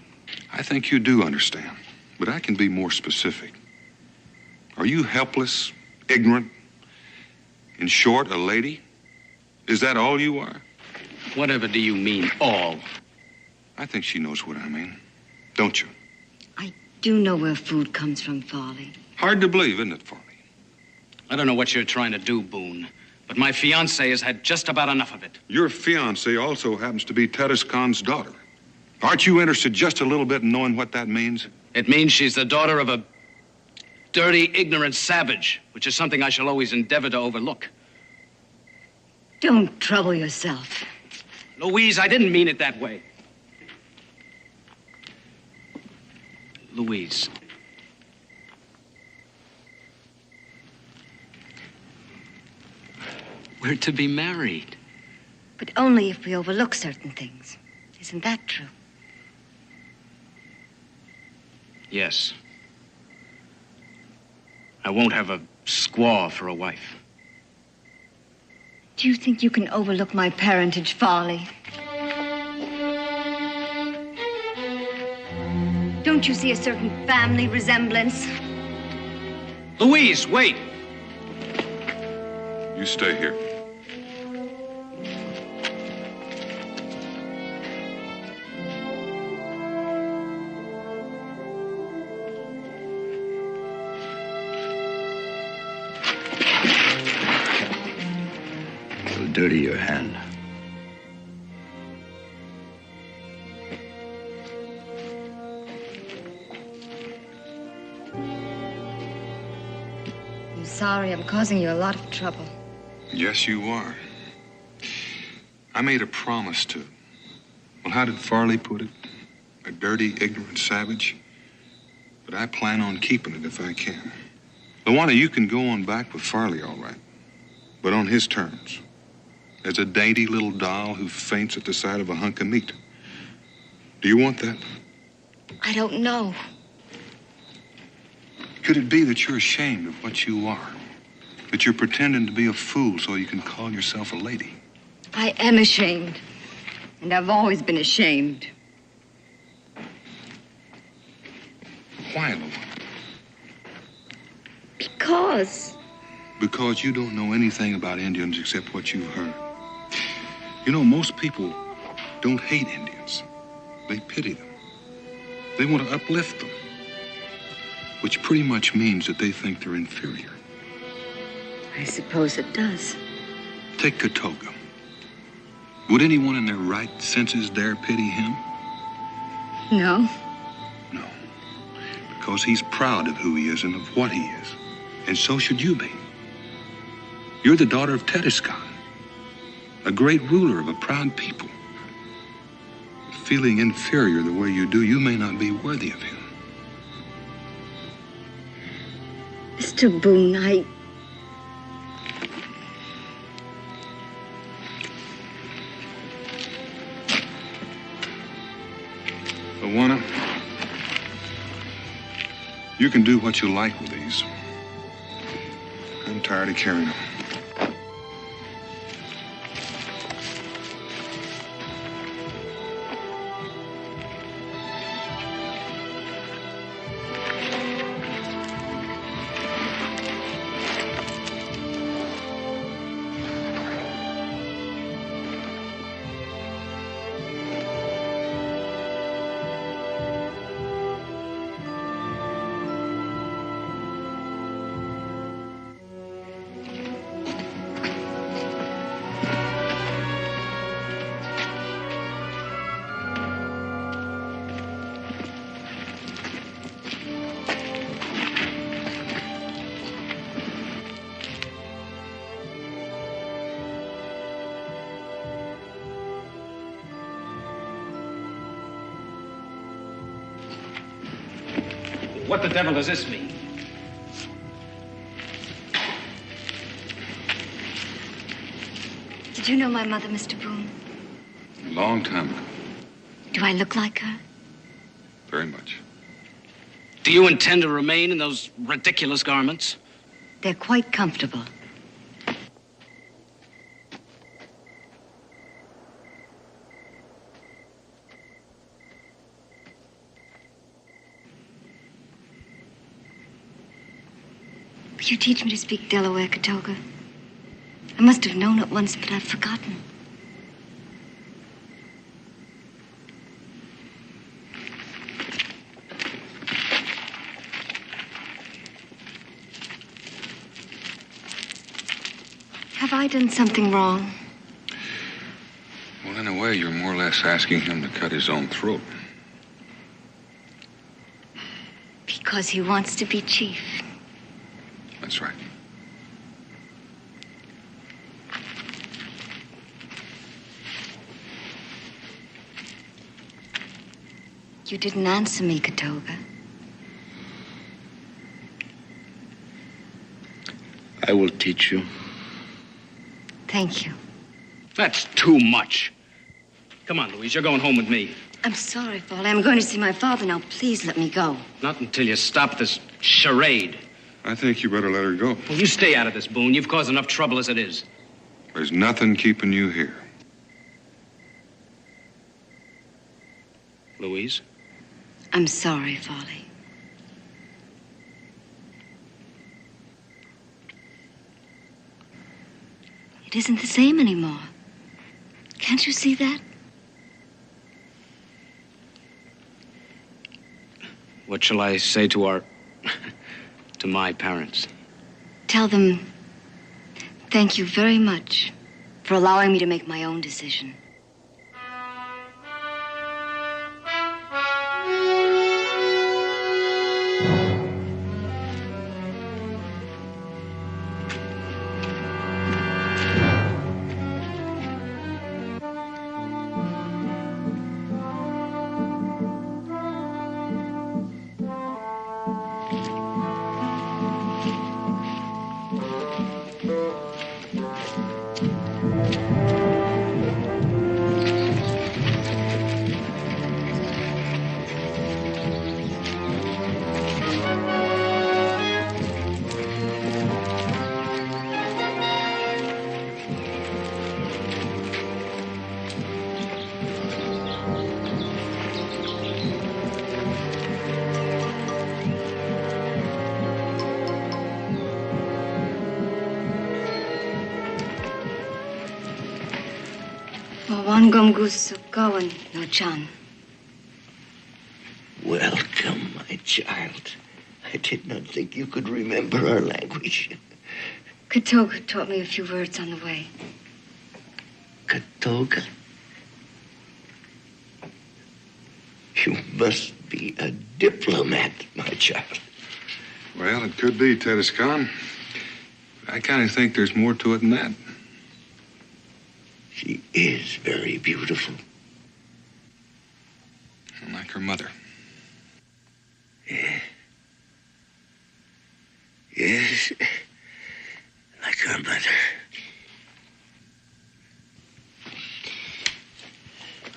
I think you do understand, but I can be more specific. Are you helpless, ignorant, in short, a lady? Is that all you are? Whatever do you mean, all? I think she knows what I mean, don't you? I do know where food comes from, Farley. Hard to believe, isn't it, Farley? I don't know what you're trying to do, Boone, but my fiancée has had just about enough of it. Your fiancée also happens to be Tedescon's daughter. Aren't you interested just a little bit in knowing what that means? It means she's the daughter of a dirty, ignorant savage, which is something I shall always endeavor to overlook. Don't trouble yourself. Louise, I didn't mean it that way. Louise. We're to be married. But only if we overlook certain things. Isn't that true? Yes. I won't have a squaw for a wife. Do you think you can overlook my parentage, Farley? Don't you see a certain family resemblance? Louise, wait! You stay here. You'll dirty your hand. I'm sorry I'm causing you a lot of trouble. Yes, you are. I made a promise to. Well, how did Farley put it? A dirty, ignorant savage? But I plan on keeping it if I can. Luana, you can go on back with Farley, all right. But on his terms. As a dainty little doll who faints at the sight of a hunk of meat. Do you want that? I don't know. Could it be that you're ashamed of what you are? That you're pretending to be a fool so you can call yourself a lady? I am ashamed. And I've always been ashamed. Why, Luana? Because you don't know anything about Indians except what you've heard. You know, most people don't hate Indians. They pity them. They want to uplift them. Which pretty much means that they think they're inferior. I suppose it does. Take Katoga. Would anyone in their right senses dare pity him? No. because he's proud of who he is and of what he is. And so should you be. You're the daughter of Tedescan, a great ruler of a proud people. Feeling inferior the way you do, you may not be worthy of him. Mr. Boone, Luana, you can do what you like with these. I'm tired of carrying them. What the devil does this mean? did you know my mother, Mr. Boone? A long time ago. Do I look like her? Very much. Do you intend to remain in those ridiculous garments? They're quite comfortable. Will you teach me to speak Delaware, Katoga? I must have known it once, but I've forgotten. Have I done something wrong? Well, in a way, you're more or less asking him to cut his own throat. Because he wants to be chief. That's right. You didn't answer me, Katoga. I will teach you. Thank you. That's too much. Come on, Louise, you're going home with me. I'm sorry, Foley. I'm going to see my father now. Please let me go. Not until you stop this charade. I think you better let her go. Well, you stay out of this, Boone. You've caused enough trouble as it is. There's nothing keeping you here. Louise? I'm sorry, Foley. It isn't the same anymore. Can't you see that? What shall I say to our... to my parents? Tell them thank you very much for allowing me to make my own decision. No, John. Welcome, my child. I did not think you could remember our language. Katoga taught me a few words on the way. Katoga? You must be be a diplomat, my child. Well, it could be, Titus Khan. I kind of think there's more to it than that. She is very beautiful. Like her mother. Yeah. Yes, like her mother.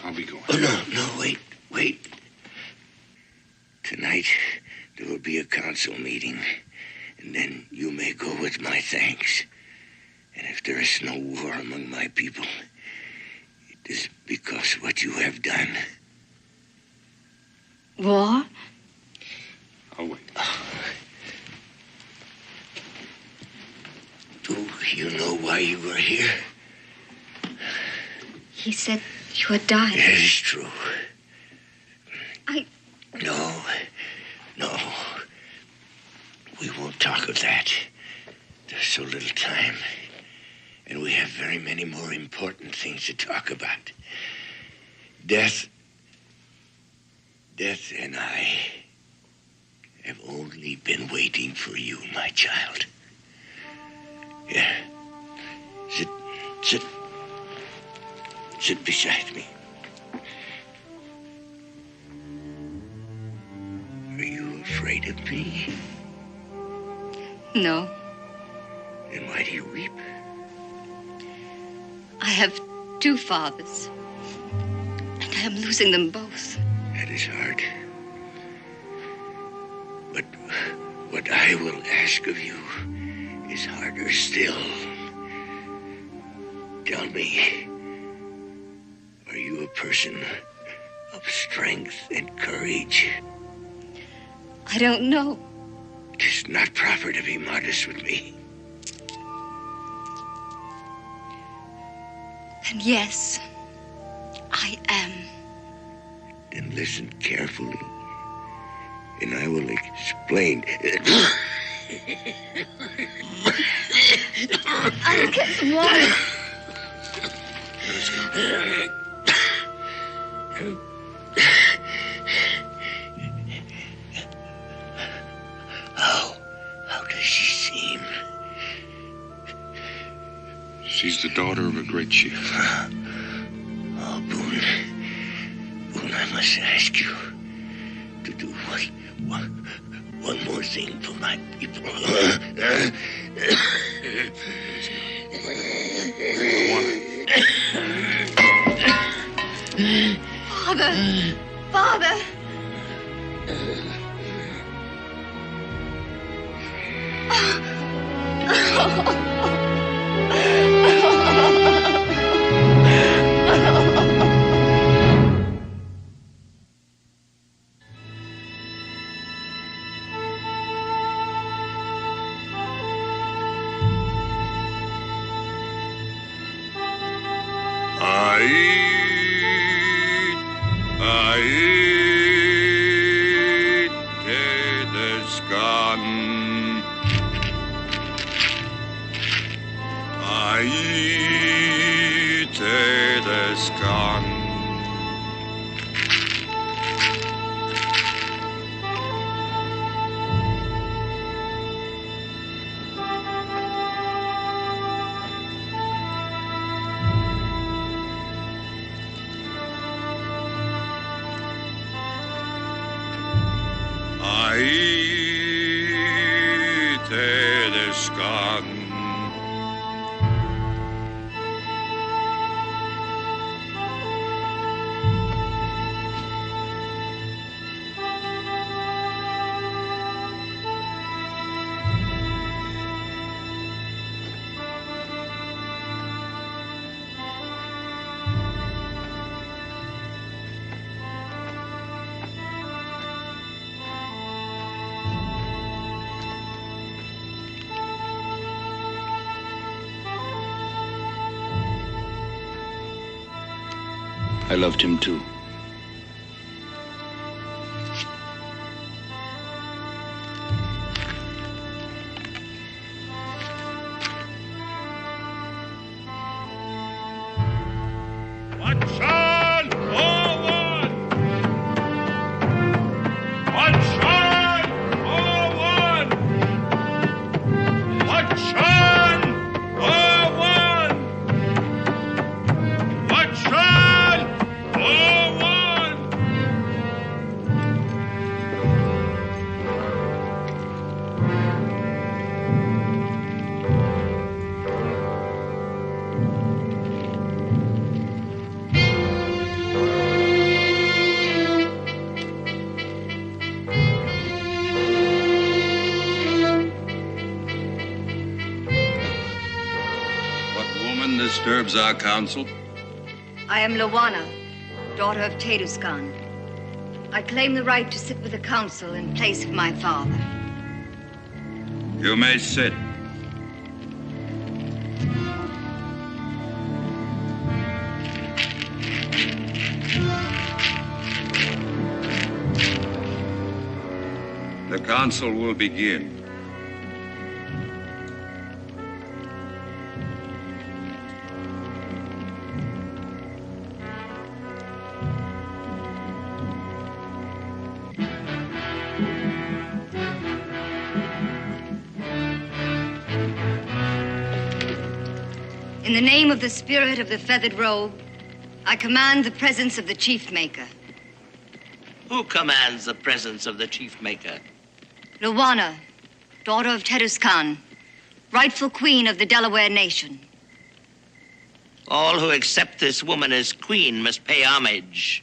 I'll be going. Oh, no, wait. Tonight, there will be a council meeting, and then you may go with my thanks. And if there is no war among my people, it is because of what you have done. War? I'll wait. Do you know why you were here? He said you had died. It is true. No. We won't talk of that. There's so little time. And we have very many more important things to talk about. Death and I have only been waiting for you, my child. Yeah. Sit beside me. Are you afraid of me? No. Then why do you weep? I have 2 fathers, and I am losing them both. That is hard. But what I will ask of you is harder still. Tell me, are you a person of strength and courage? I don't know. It is not proper to be modest with me. And yes, I am. Then listen carefully, and I will explain. I'll get some water. How does she seem? She's the daughter of a great chief. Oh, Boone, I must ask you to do one more thing for my people. Father! I loved him too. Disturbs our council. I am Lawana, daughter of Teduskan. I claim the right to sit with the council in place of my father. You may sit. The council will begin. In the name of the spirit of the feathered robe, I command the presence of the chief maker. Who commands the presence of the chief maker? Lawana, daughter of Teduskan, rightful queen of the Delaware nation. All who accept this woman as queen must pay homage.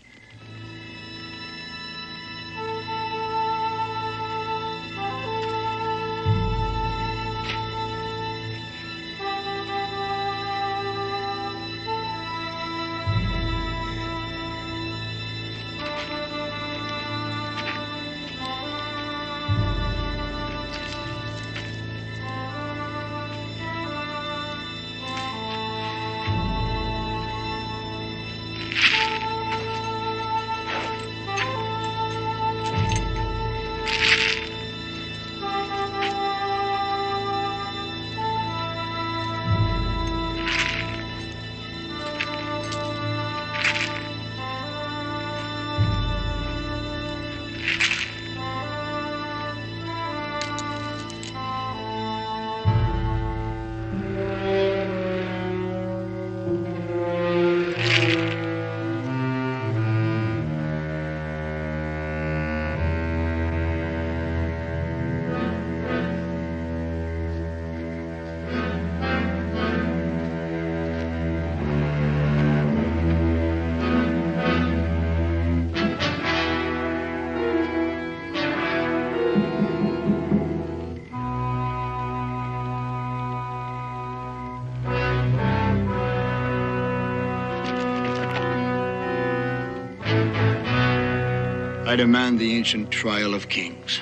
I demand the ancient trial of kings.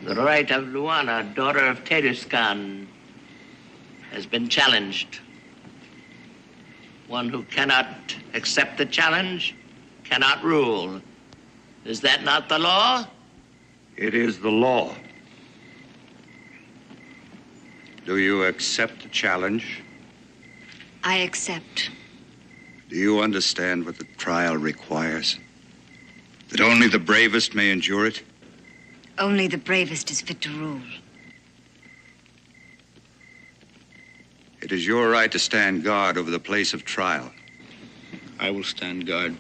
The right of Luana, daughter of Teduskan, has been challenged. One who cannot accept the challenge cannot rule. Is that not the law? It is the law. Do you accept the challenge? I accept. Do you understand what the trial requires? That only the bravest may endure it? Only the bravest is fit to rule. It is your right to stand guard over the place of trial. I will stand guard.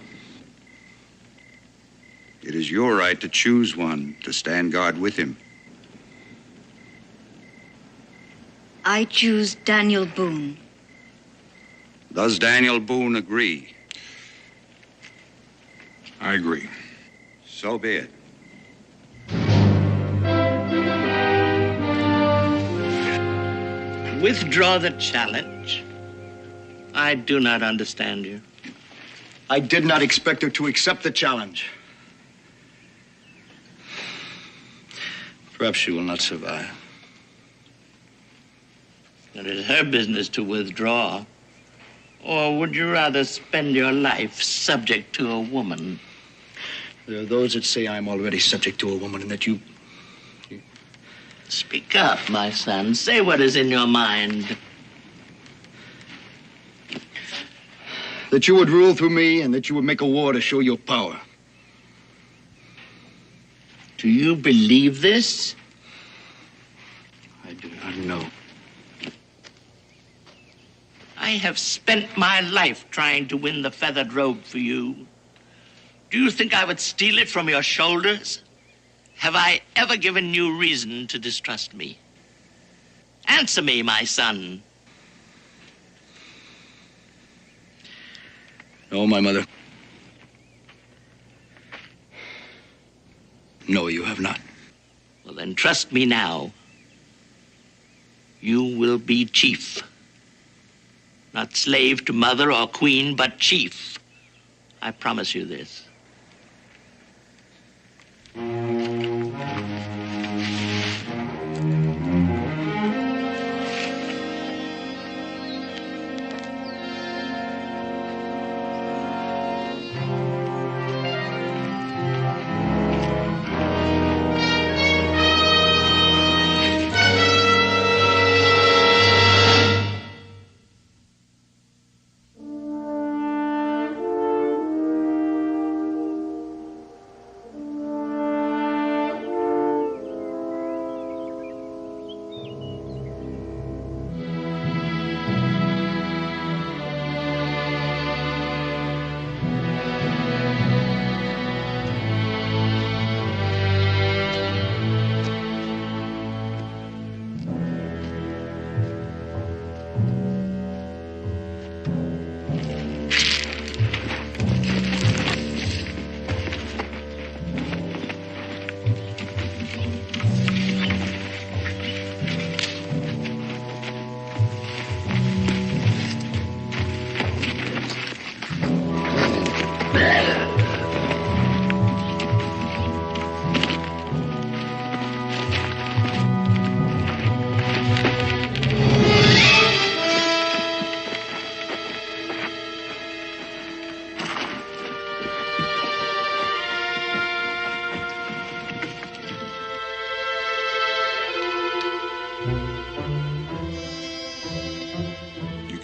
It is your right to choose one to stand guard with him. I choose Daniel Boone. Does Daniel Boone agree? I agree. So be it. Withdraw the challenge. I do not understand you. I did not expect her to accept the challenge. Perhaps she will not survive. It is her business to withdraw. Or would you rather spend your life subject to a woman? There are those that say I'm already subject to a woman and that you... Speak up, my son. Say what is in your mind. That you would rule through me and that you would make a war to show your power. Do you believe this? I do not know. I have spent my life trying to win the feathered robe for you. Do you think I would steal it from your shoulders? Have I ever given you reason to distrust me? Answer me, my son. No, my mother. No, you have not. Well, then trust me now. You will be chief. Not slave to mother or queen, but chief. I promise you this.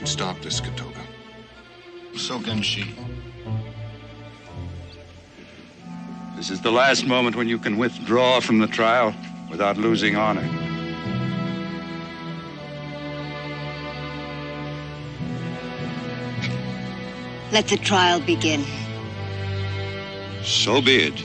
Stop this, Katoga. So can she. This is the last moment when you can withdraw from the trial without losing honor. Let the trial begin. So be it.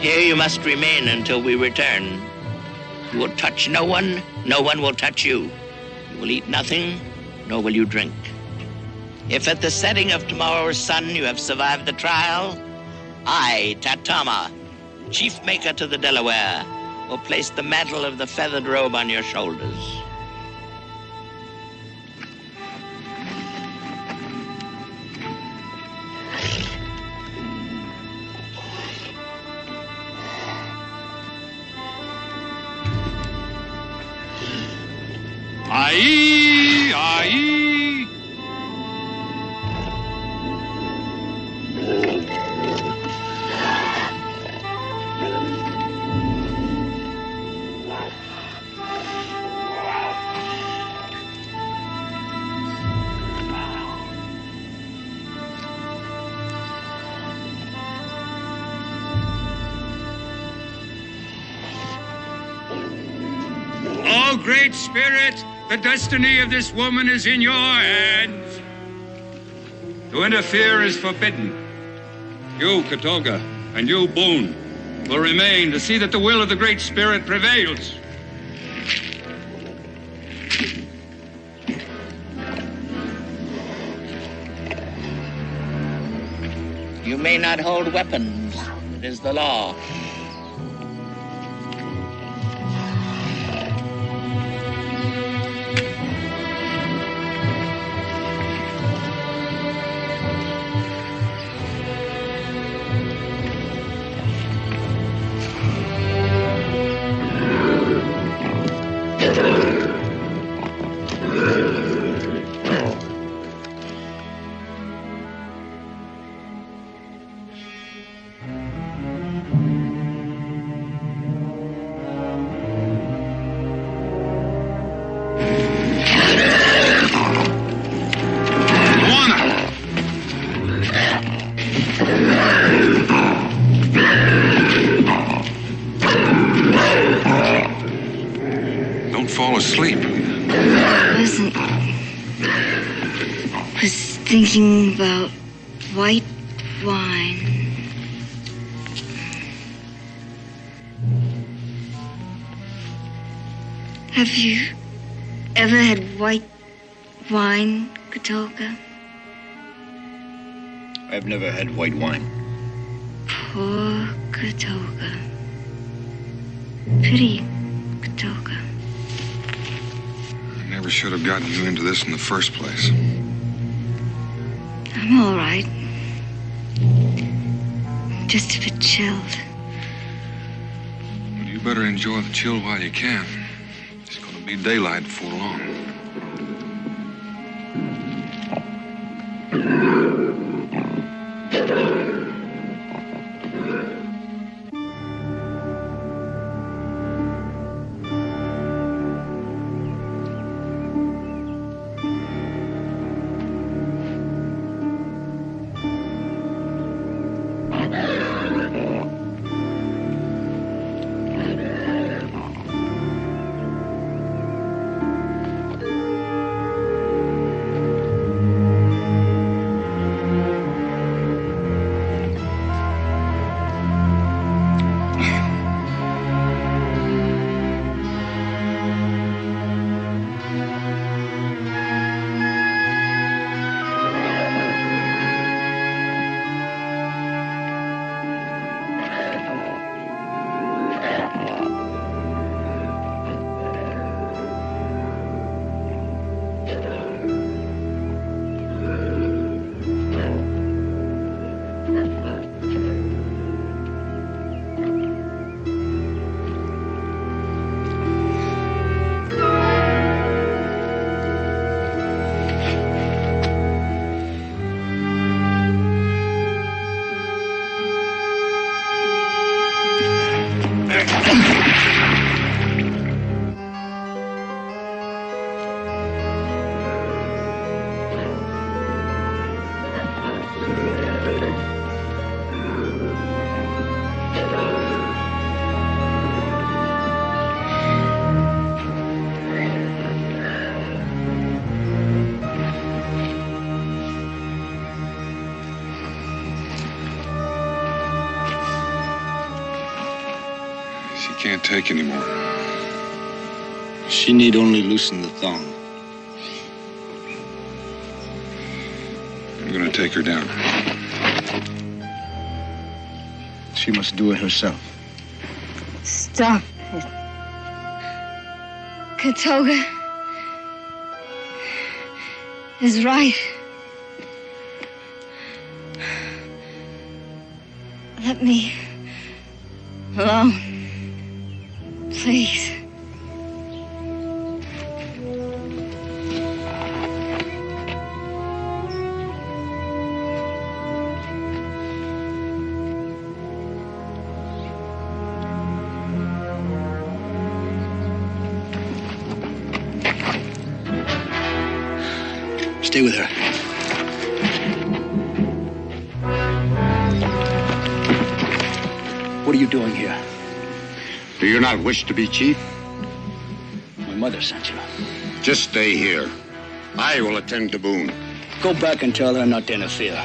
Here you must remain until we return. You will touch no one, no one will touch you. You will eat nothing, nor will you drink. If at the setting of tomorrow's sun you have survived the trial, I, Tatama, chief maker to the Delaware, will place the mantle of the feathered robe on your shoulders. Aye, aye. Oh, Great Spirit, the destiny of this woman is in your hands. To interfere is forbidden. You, Katoga, and you, Boone, will remain to see that the will of the Great Spirit prevails. You may not hold weapons. It is the law. thinking about white wine. Have you ever had white wine, Katolka? I've never had white wine. Poor Katolka. Pity Katolka. I never should have gotten you into this in the first place. I'm all right. Just a bit chilled. Well, you better enjoy the chill while you can. It's going to be daylight before long. Can't take anymore. She need only loosen the thong. I'm gonna take her down. She must do it herself. Stop it. Katolka is right. Let me alone. Please. Stay with her. What are you doing here? Do you not wish to be chief? My mother sent you. Just stay here. I will attend to Boone. Go back and tell her not to interfere.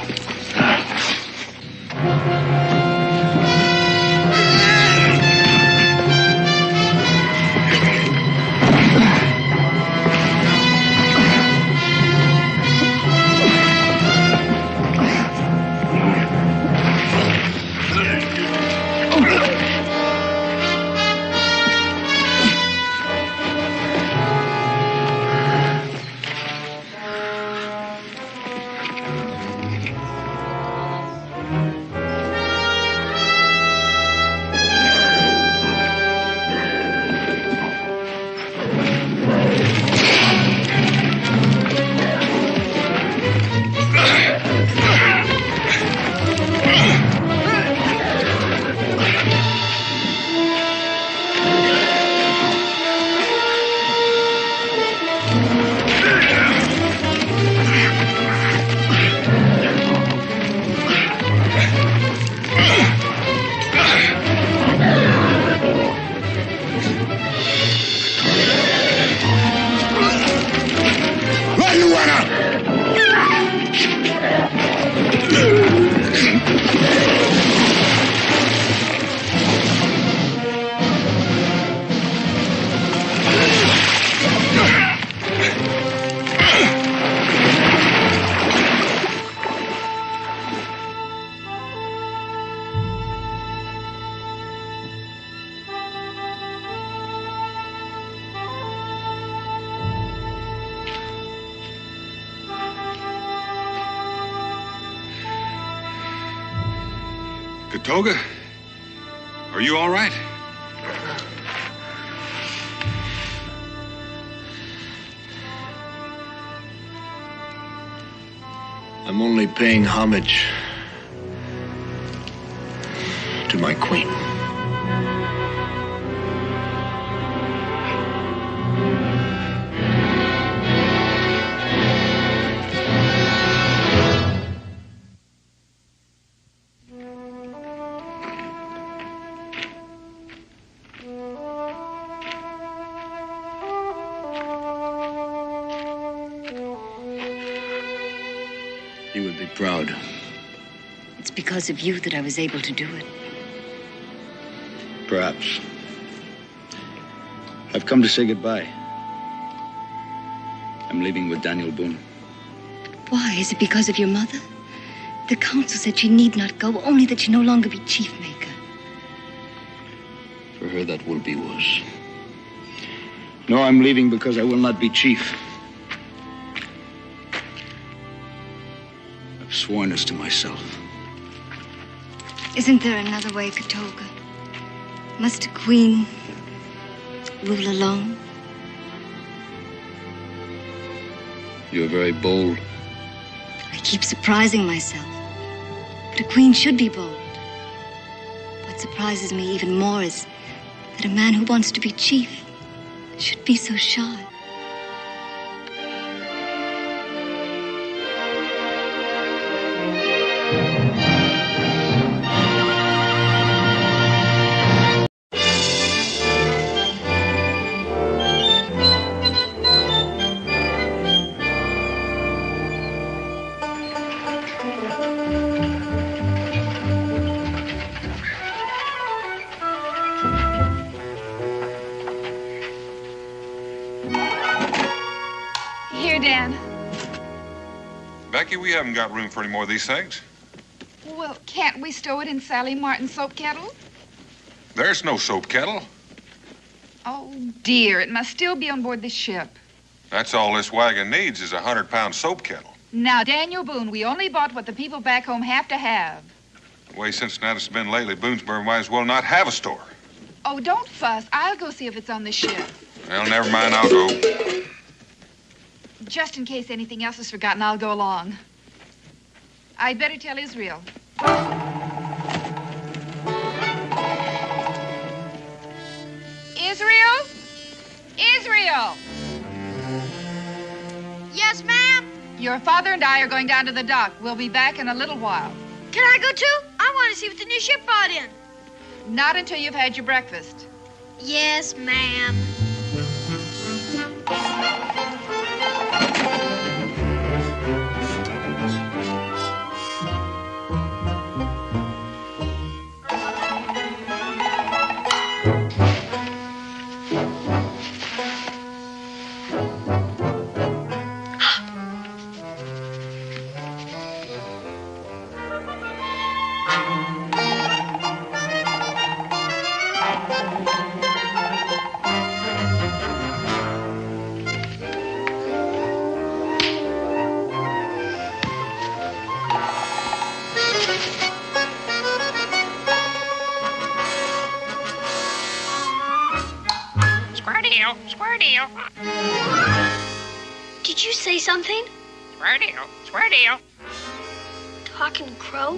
Katoga, are you all right? I'm only paying homage to my queen. You would be proud. It's because of you that I was able to do it. Perhaps. I've come to say goodbye. I'm leaving with Daniel Boone. Why? Is it because of your mother? The council said she need not go, only that she no longer be chief maker. For her, that will be worse. No, I'm leaving because I will not be chief. I've sworn this to myself. Isn't there another way, Katoga? Must a queen rule alone? You're very bold. I keep surprising myself. But a queen should be bold. What surprises me even more is that a man who wants to be chief should be so shy. Becky, we haven't got room for any more of these things. Well, can't we stow it in Sally Martin's soap kettle? There's no soap kettle. Oh, dear. It must still be on board the ship. That's all this wagon needs is a 100-pound soap kettle. Now, Daniel Boone, we only bought what the people back home have to have. The way Cincinnati's been lately, Boonesboro might as well not have a store. Oh, don't fuss. I'll go see if it's on the ship. Well, never mind. I'll go. Just in case anything else is forgotten, I'll go along. I'd better tell Israel. Israel? Israel! Yes, ma'am? Your father and I are going down to the dock. We'll be back in a little while. Can I go too? I want to see what the new ship brought in. Not until you've had your breakfast. Yes, ma'am. Square deal. Did you say something? Square deal. Talking crow?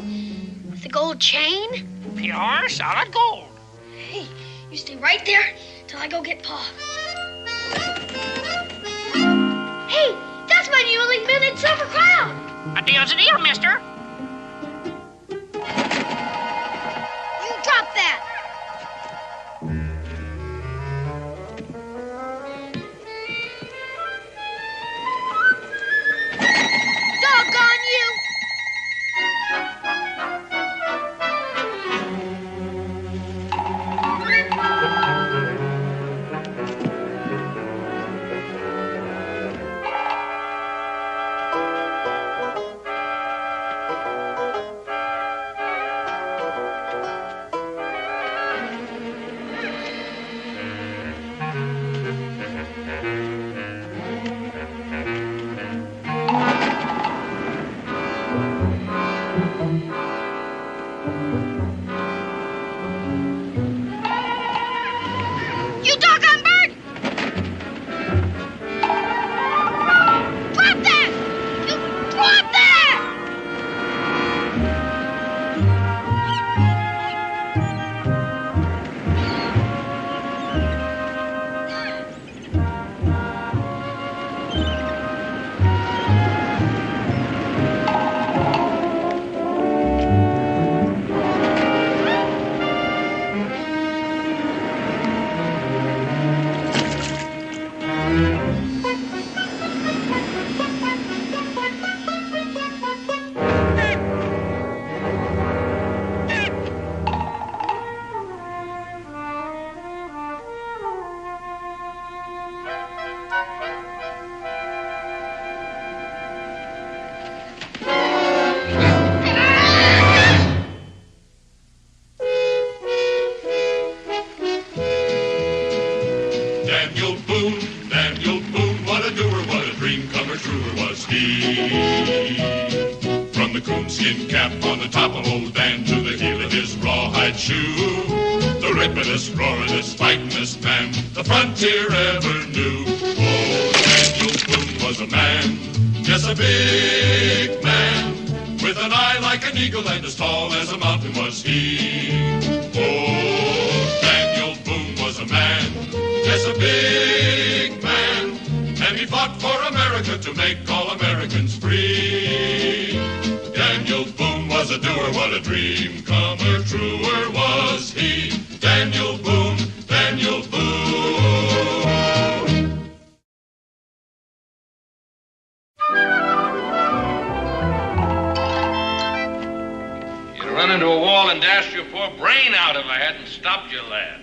With a gold chain? Pure solid gold. Hey, you stay right there till I go get Pa. Hey, that's my new limited silver crown. A deal's a deal, mister. You drop that. Doggone you! comer truer was he. From the coonskin cap on the top of old Dan to the heel of his rawhide shoe, the ripperest, roaringest, fightingest man the frontier ever knew. Oh, Daniel Boone was a man, yes, a big man, with an eye like an eagle and as tall as a mountain was he. Oh, Daniel Boone was a man, yes, a big man, and he fought for America to make all Americans free. Daniel Boone was a doer, what a dream comer, truer was he. Daniel Boone, Daniel Boone. You'd run into a wall and dashed your poor brain out if I hadn't stopped you, lad.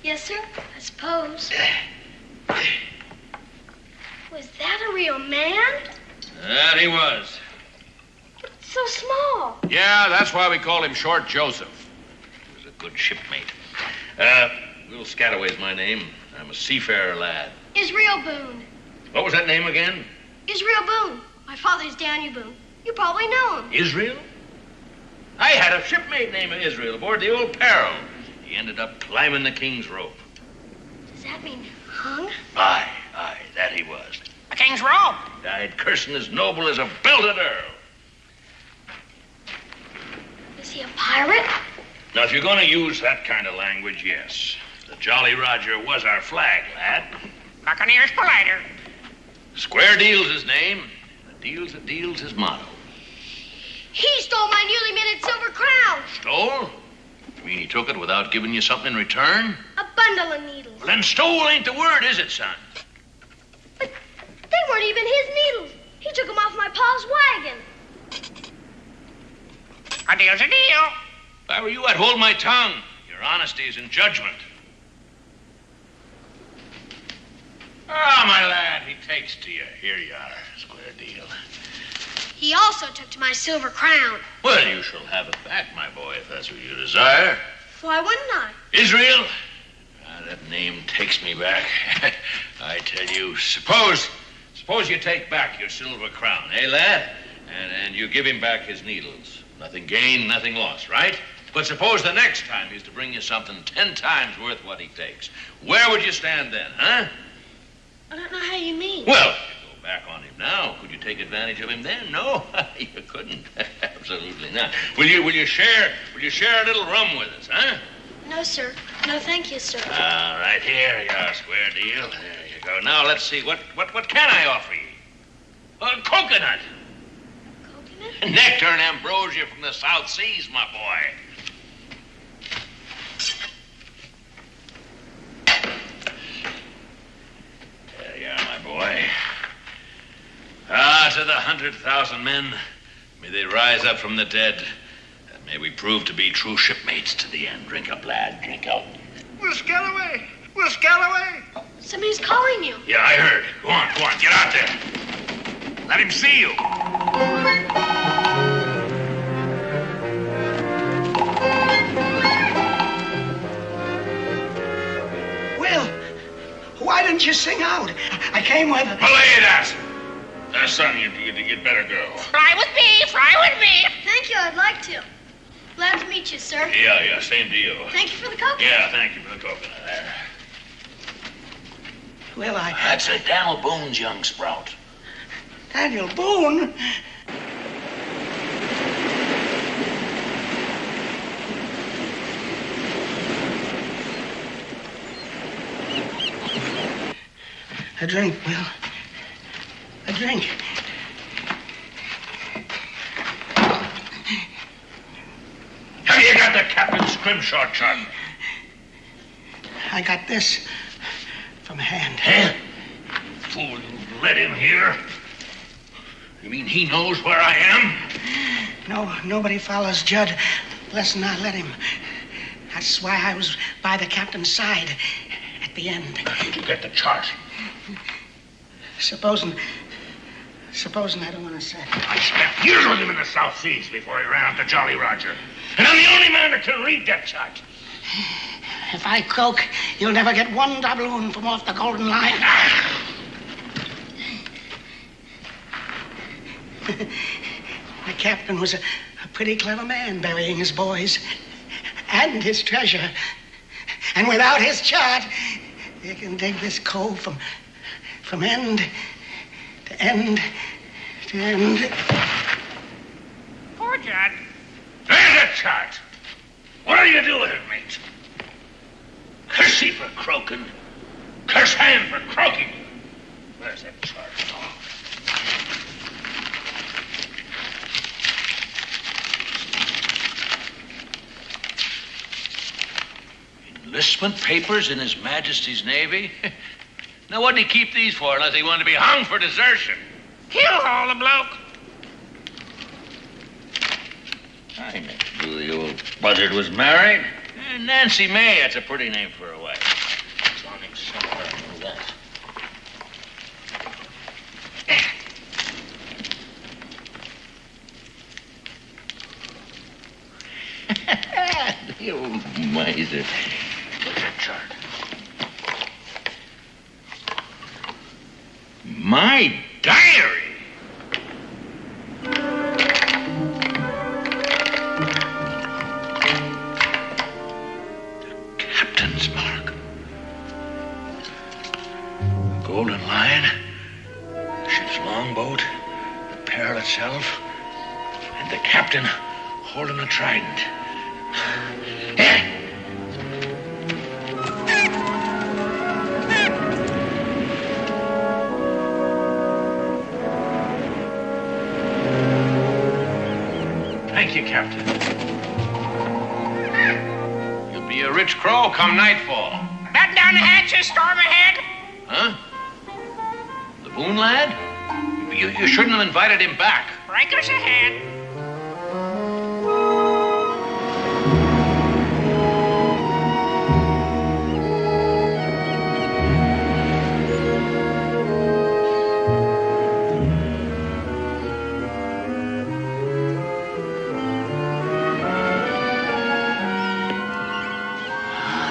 Yes, sir, I suppose. Was that a real man? That he was. So small. Yeah, that's why we call him Short Joseph. He was a good shipmate. Will Scataway's my name. I'm a seafarer lad. Israel Boone. What was that name again? Israel Boone. My father's Daniel Boone. You probably know him. Israel? I had a shipmate named Israel aboard the old Peril. He ended up climbing the King's rope. Does that mean hung? Aye, that he was. A king's rope. Died cursing as noble as a belted earl. Is he a pirate? Now, if you're going to use that kind of language, yes. The Jolly Roger was our flag, lad. Buccaneers politer. Square Deal's his name. A deal's a deal's his motto. He stole my newly minted silver crown. Stole? You mean he took it without giving you something in return? A bundle of needles. Well, then stole ain't the word, is it, son? But they weren't even his needles. He took them off my pa's wagon. A deal's a deal. If I were you, I'd hold my tongue. Your honesty is in judgment. Ah, my lad, he takes to you. Here you are, Square Deal. He also took to my silver crown. Well, you shall have it back, my boy, if that's what you desire. Why wouldn't I? Israel? That name takes me back. I tell you, suppose you take back your silver crown, eh, lad? And you give him back his needles. Nothing gained, nothing lost, right? But suppose the next time he's to bring you something 10 times worth what he takes. Where would you stand then, huh? I don't know how you mean. Well, you go back on him now. Could you take advantage of him then? No, you couldn't. Absolutely not. Will you share a little rum with us, huh? No, sir. No, thank you, sir. All right, here you are, Square Deal. There you go. Now, let's see. What can I offer you? Coconut. Coconut? Nectar and ambrosia from the South Seas, my boy. There you are, my boy. To the 100,000 men, may they rise up from the dead. And may we prove to be true shipmates to the end. Drink up, lad. Drink up. Will Scalloway! Will Scalloway! Somebody's calling you. Yeah, I heard. Go on. Get out there. Let him see you. Will, why didn't you sing out? I came with... Belay that! Son, you'd better go. Fly with me! Fly with me! Thank you, I'd like to. Glad to meet you, sir. Yeah, same deal. Thank you for the coconut. Yeah, thank you for the coconut there. Will, That's a Daniel Boone's young sprout. Daniel Boone? A drink, Will. A drink. Have you got the captain's scrimshaw chart? I got this from hand. Huh? Fool, you let him here? You mean he knows where I am? No, nobody follows Judd less than I let him. That's why I was by the captain's side at the end. How did you get the chart? Supposing I don't want to say. I spent years with him in the South Seas before he ran out to Jolly Roger. And I'm the only man that can read that chart. If I croak, you'll never get one doubloon from off the golden line. The captain was a pretty clever man, burying his boys and his treasure. And without his chart, you can dig this cove from end to end to end. Poor Judd. There's a chart. What do you do with it, mate? Curse he for croaking. Curse hand for croaking. Where's that chart? Enlistment papers in His Majesty's Navy? Now, what'd he keep these for unless he wanted to be hung for desertion? He'll haul the bloke. I never knew the old buzzard was married. Nancy May, that's a pretty name for a wife. It's on him somewhere, I know that. The old miser. Look at that chart. My diary! Captain's mark. The Golden Lion, the ship's longboat, the Pearl itself, and the captain holding a trident. Thank you, Captain. You'll be a rich crow come nightfall. Let down the hatches, storm ahead. Huh? The Boone lad? You shouldn't have invited him back. Breakers ahead.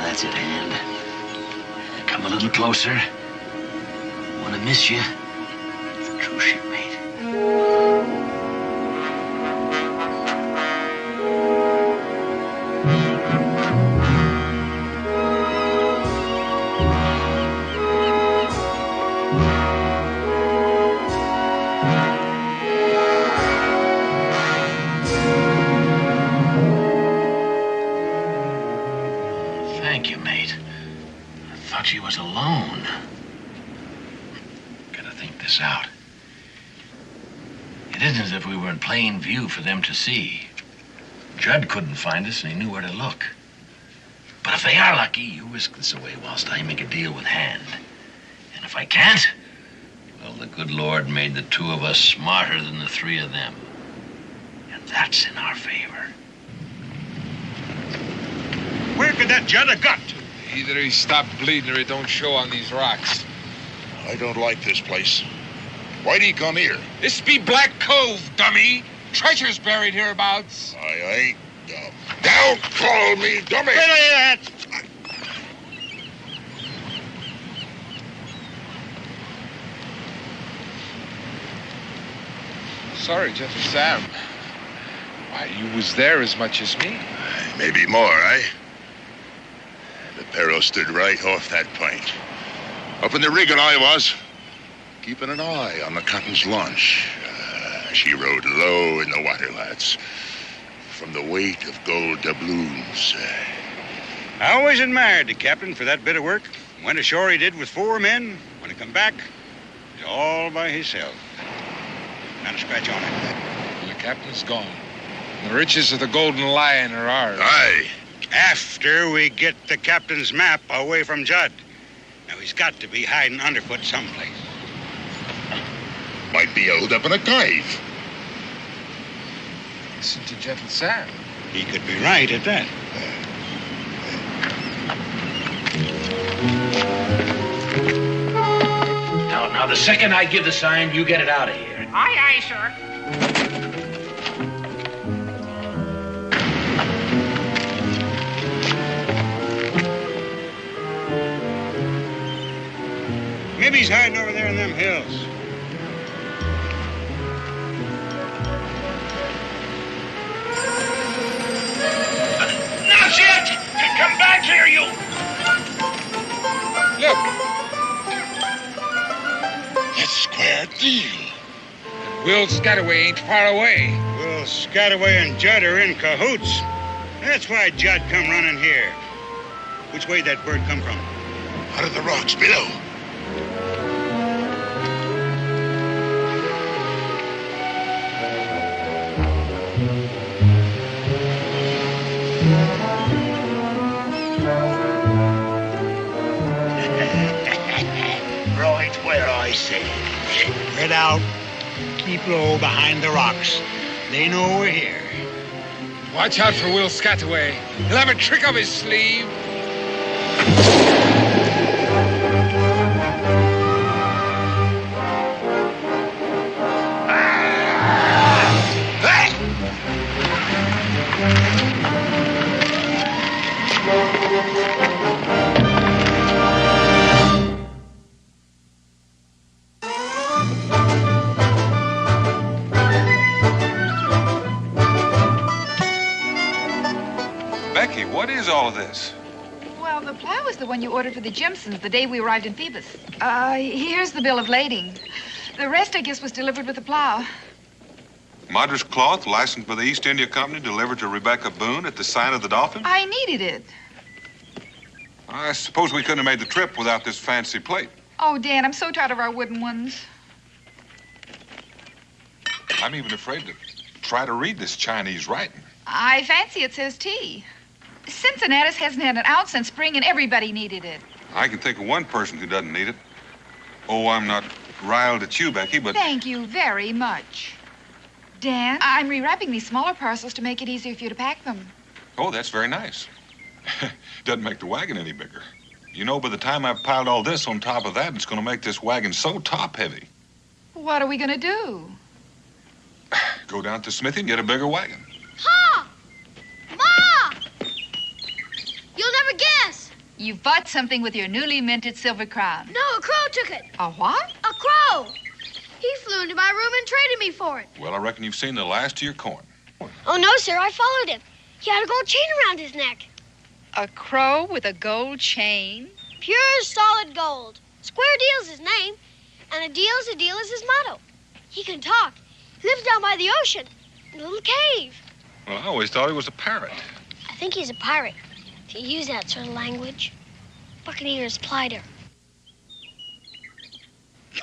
That's at hand. Come a little closer. Want to miss you. It's a true shipmate. Thank you, mate. I thought she was alone. Gotta think this out. It isn't as if we were in plain view for them to see. Judd couldn't find us, and he knew where to look. But if they are lucky, you whisk this away whilst I make a deal with Hand. And if I can't, well, the good Lord made the two of us smarter than the three of them. And that's in our favor. Where could that Judd have got to? Either he stopped bleeding or it don't show on these rocks. I don't like this place. Why'd he come here? This be Black Cove, dummy. Treasure's buried hereabouts. I ain't dumb. Don't call me dummy! Sorry, Gentle Sam. Why, you was there as much as me. Maybe more, eh? The Perro stood right off that point. Up in the rigging I was, keeping an eye on the captain's launch. She rode low in the water, lads, from the weight of gold doubloons. I always admired the captain for that bit of work. Went ashore he did with 4 men. When he come back, he's all by himself. Not a scratch on it. The captain's gone. The riches of the Golden Lion are ours. Aye. After we get the captain's map away from Judd. Now, he's got to be hiding underfoot someplace. Might be held up in a cave. Listen to Gentle Sam. He could be right at that. Now, the second I give the sign, you get it out of here. Aye, aye, sir. Maybe he's hiding over there in them hills. Will Scataway ain't far away. Will Scataway and Judd are in cahoots. That's why Judd come running here. Which way that bird come from? Out of the rocks below. Right where I said. Spread out. Keep low behind the rocks. They know we're here. Watch out for Will Scataway. He'll have a trick up his sleeve. Becky, what is all of this? Well, the plow is the one you ordered for the Jimsons the day we arrived in Phoebus. Here's the bill of lading. The rest, I guess, was delivered with the plow. Madras cloth, licensed by the East India Company, delivered to Rebecca Boone at the Sign of the Dolphin? I needed it. I suppose we couldn't have made the trip without this fancy plate. Oh, Dan, I'm so tired of our wooden ones. I'm even afraid to try to read this Chinese writing. I fancy it says tea. Cincinnatus hasn't had an ounce since spring, and everybody needed it. I can think of one person who doesn't need it. Oh, I'm not riled at you, Becky, but... Thank you very much. Dan, I'm rewrapping these smaller parcels to make it easier for you to pack them. Oh, that's very nice. Doesn't make the wagon any bigger. You know, by the time I've piled all this on top of that, it's going to make this wagon so top-heavy. What are we going to do? Go down to the smithy and get a bigger wagon. Pa! Ma! You'll never guess. You bought something with your newly minted silver crown. No, a crow took it. A what? A crow. He flew into my room and traded me for it. Well, I reckon you've seen the last of your coin. Oh, no, sir. I followed him. He had a gold chain around his neck. A crow with a gold chain? Pure, solid gold. Square Deal's his name, and a deal's his motto. He can talk. He lives down by the ocean in a little cave. Well, I always thought he was a parrot. I think he's a pirate. If you use that sort of language, Buccaneers plighter.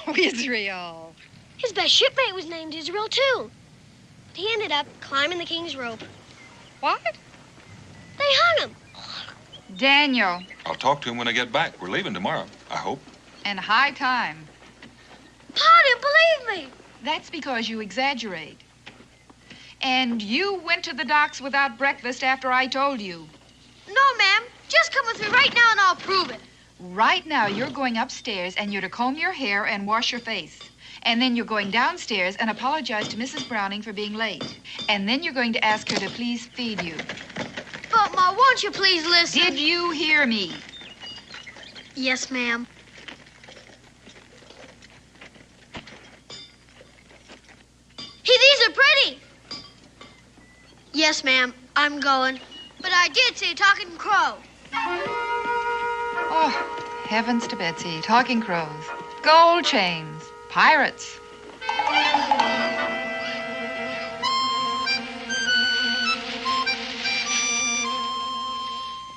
Oh, Israel. His best shipmate was named Israel, too. But he ended up climbing the king's rope. What? They hung him. Daniel. I'll talk to him when I get back. We're leaving tomorrow, I hope. And high time. Pa didn't believe me. That's because you exaggerate. And you went to the docks without breakfast after I told you. No, ma'am. Just come with me right now and I'll prove it. Right now, you're going upstairs and you're to comb your hair and wash your face. And then you're going downstairs and apologize to Mrs. Browning for being late. And then you're going to ask her to please feed you. But, Ma, won't you please listen? Did you hear me? Yes, ma'am. Hey, these are pretty. Yes, ma'am. I'm going. But I did say talking crow. Oh, heavens to Betsy. Talking crows. Gold chains. Pirates.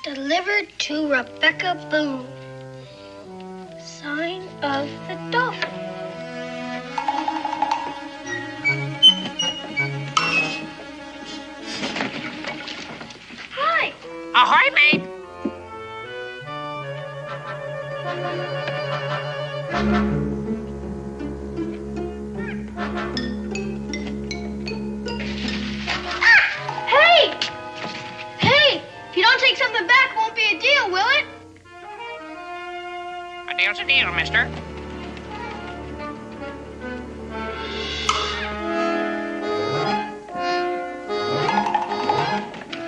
Delivered to Rebecca Boone. Sign of the Dolphin. Hi. Ahoy, mate. Hey! Hey! If you don't take something back, it won't be a deal, will it? A deal's a deal, mister.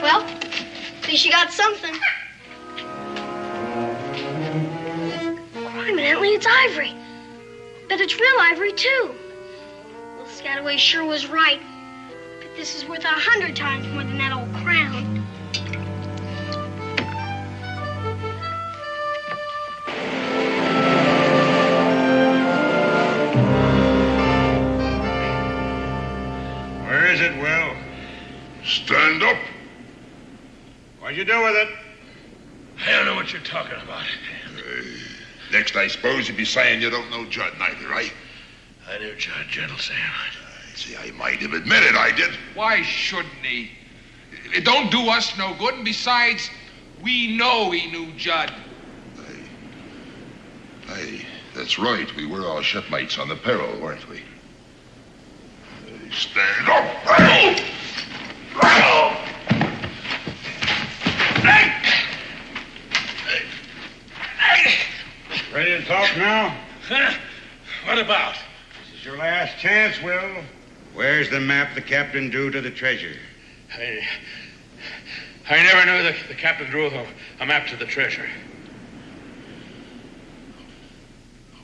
Well, at least you got something. Evidently, it's ivory. But it's real ivory, too. Well, Scataway sure was right. But this is worth 100 times more than that old crown. What'd you do with it? I don't know what you're talking about. Next, I suppose you'd be saying you don't know Judd neither, right? I knew Judd, Gentle Sam. See, I might have admitted I did. Why shouldn't he? It don't do us no good, and besides, we know he knew Judd. Hey, that's right. We were all shipmates on the Peril, weren't we? Hey, stand up! Ready to talk now? Huh? What about? This is your last chance, Will. Where's the map the captain drew to the treasure? I never knew the captain drew a map to the treasure.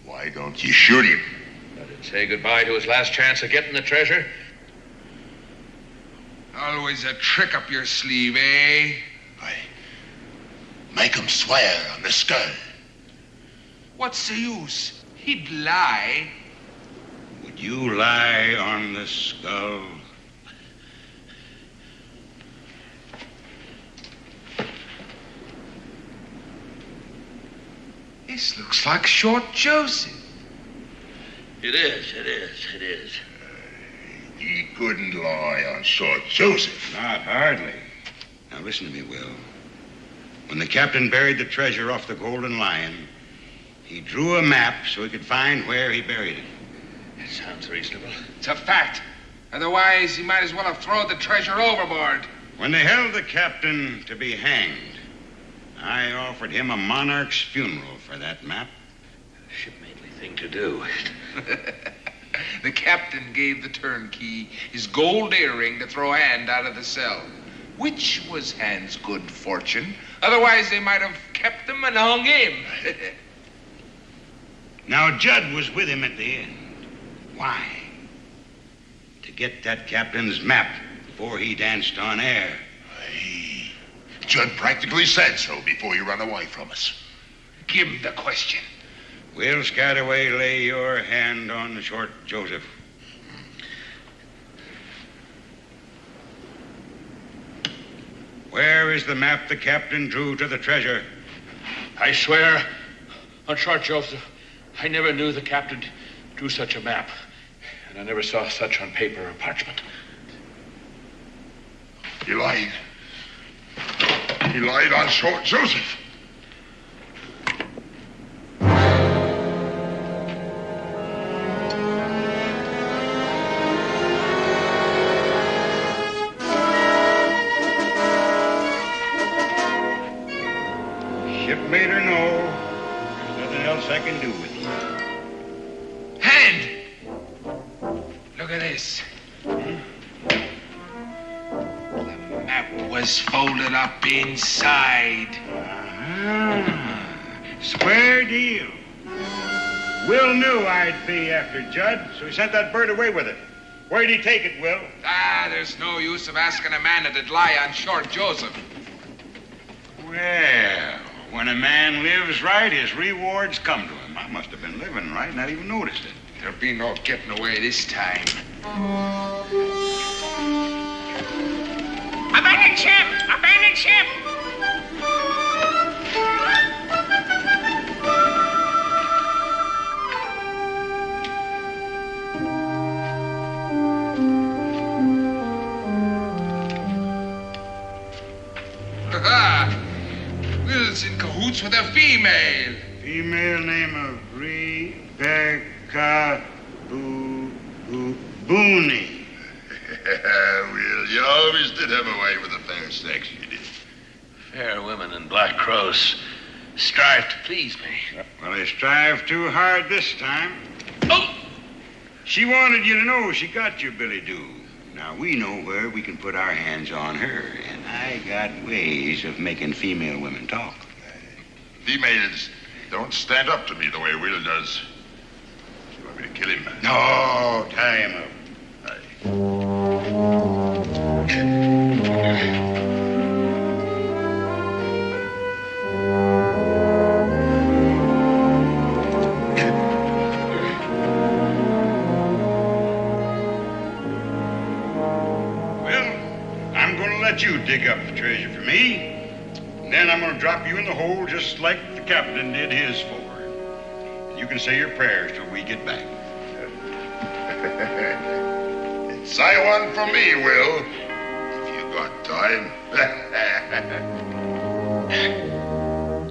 Why don't you shoot him? Let him say goodbye to his last chance of getting the treasure. Always a trick up your sleeve, eh? Make him swear on the skull. What's the use? He'd lie. Would you lie on the skull? This looks like Short Joseph. It is. He couldn't lie on Short Joseph. Not hardly. Now listen to me, Will. When the captain buried the treasure off the Golden Lion, he drew a map so he could find where he buried it. That sounds reasonable. It's a fact. Otherwise, he might as well have thrown the treasure overboard. When they held the captain to be hanged, I offered him a monarch's funeral for that map. Shipmately thing to do. The captain gave the turnkey his gold earring to throw Hand out of the cell, which was Hand's good fortune. Otherwise, they might have kept him and hung him. Now, Judd was with him at the end. Why? To get that captain's map before he danced on air. Hey, Judd practically said so before you ran away from us. Give him the question. Will Scataway lay your hand on the Short Joseph? Where is the map the captain drew to the treasure? I swear on Short Joseph, I never knew the captain drew such a map. And I never saw such on paper or parchment. He lied. He lied on Short Joseph. Shipmate or no, there's nothing else I can do with you. Hand! Look at this. The map was folded up inside. Square deal. Will knew I'd be after Judd, so he sent that bird away with it. Where'd he take it, Will? There's no use of asking a man that'd lie on Short Joseph. Well, when a man lives right, his rewards come to him. I must have been living right, not even noticed it. There'll be no getting away this time. Abandon ship! Abandon ship! Will's in cahoots with a female. Female name of Rebecca Boone. Will, you always did have a way with the fair sex, you did. Fair women and black crows strive to please me. Well, they strive too hard this time. Oh! She wanted you to know she got your Billy Doo. Now, we know where we can put our hands on her, and I got ways of making female women talk. Females don't stand up to me the way Will does. You want me to kill him? No, tie him up. You dig up the treasure for me. I'm going to drop you in the hole just like the captain did his fore. And you can say your prayers till we get back. Say one for me, Will, if you got time.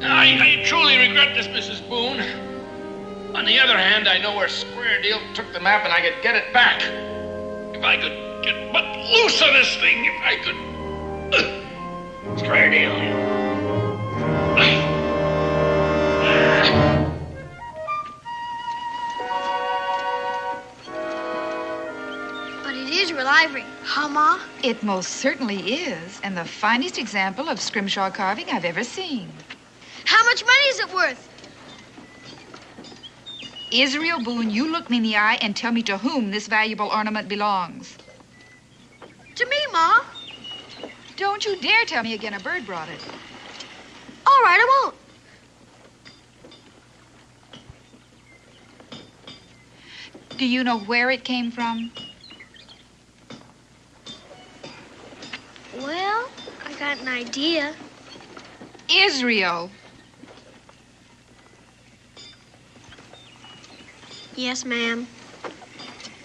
I truly regret this, Mrs. Boone. On the other hand, I know where Square Deal took the map and I could get it back. If I could get but loose of this thing, if I could... Square Deal. But it is real ivory, huh, Ma? It most certainly is, and the finest example of scrimshaw carving I've ever seen. How much money is it worth? Israel Boone, you look me in the eye and tell me to whom this valuable ornament belongs. To me, Ma. Don't you dare tell me again a bird brought it. All right, I won't. Do you know where it came from? Well, I got an idea. Israel. Yes, ma'am.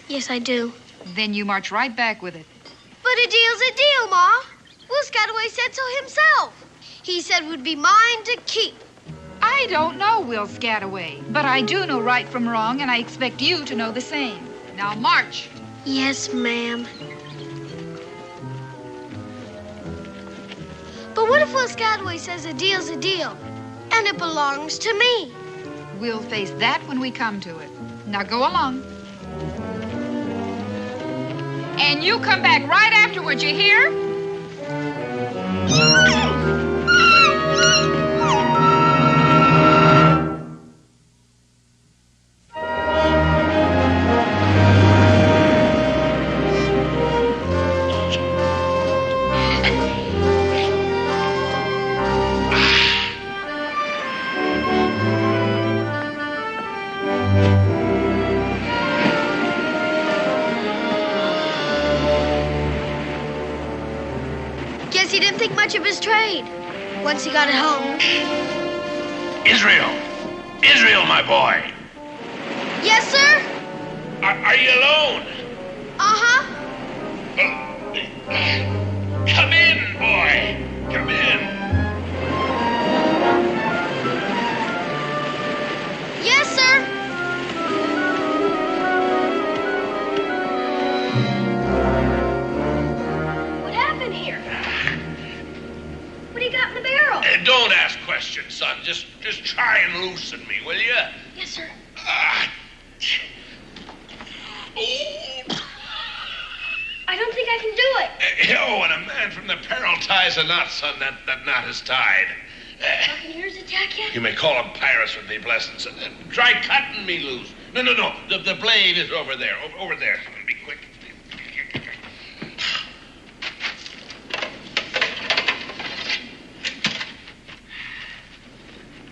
Yes, I do. Then you march right back with it. But a deal's a deal, Ma. Will Scataway said so himself. He said it would be mine to keep. I don't know Will Scataway, but I do know right from wrong, and I expect you to know the same. Now march. Yes, ma'am. But what if Will Scataway says a deal's a deal, and it belongs to me? We'll face that when we come to it. Now go along. And you come back right afterwards, you hear? He didn't think much of his trade once he got it home. Israel! Israel, my boy! Yes, sir? Are you alone? Uh-huh. Come in, boy! Come in! Yes, sir. What happened here? What do you got in the barrel? Don't ask questions, son. Just try and loosen me, will you? Yes, sir. I don't think I can do it. When a man from the peril ties a knot, son, that knot is tied. Buccaneers attack you? You may call them pirates with me blessings. Try cutting me loose. No. The blade is over there. Over there. Be quick.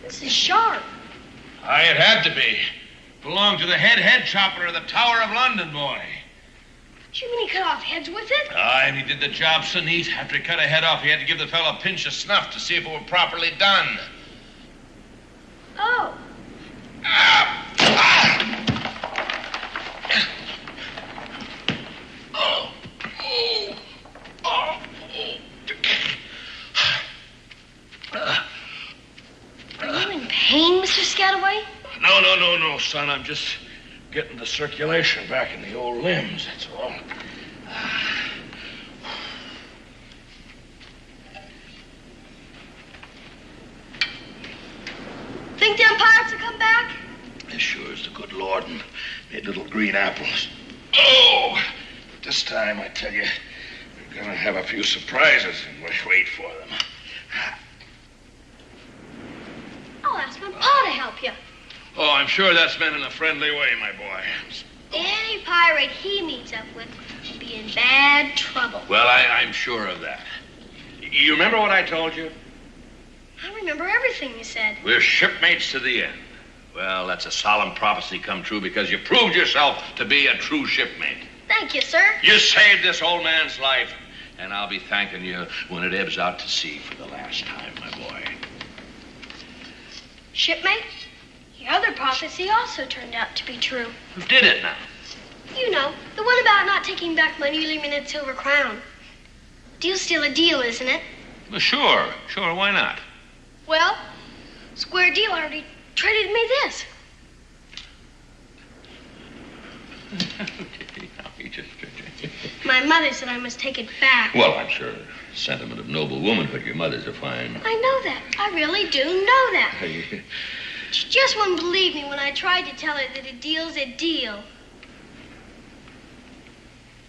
This is sharp. It had to be. Belonged to the head chopper of the Tower of London, boy. Do you mean he cut off heads with it? And he did the job so neat. After he cut a head off, he had to give the fellow a pinch of snuff to see if it were properly done. Oh. Are you in pain, Mr. Scataway? No, son. I'm just getting the circulation back in the old limbs, that's all. Think them pirates will come back? As sure as the good Lord and made little green apples. But this time, I tell you, we're gonna have a few surprises, and we'll wait for them. I'll ask my pa to help you. I'm sure that's meant in a friendly way, my boy. Any pirate he meets up with will be in bad trouble. Well, I'm sure of that. You remember what I told you? I remember everything you said. We're shipmates to the end. Well, that's a solemn prophecy come true because you proved yourself to be a true shipmate. Thank you, sir. You saved this old man's life, and I'll be thanking you when it ebbs out to sea for the last time, my boy. Shipmate, your other prophecy also turned out to be true. Did it now? You know, the one about not taking back my newly minted silver crown. Deal's still a deal, isn't it? Well, sure. Why not? Well, Square Deal already traded me this. My mother said I must take it back. Well, I'm sure. Sentiment of noble womanhood. Your mother's a fine. I know that. I really do know that. She just wouldn't believe me when I tried to tell her that a deal's a deal.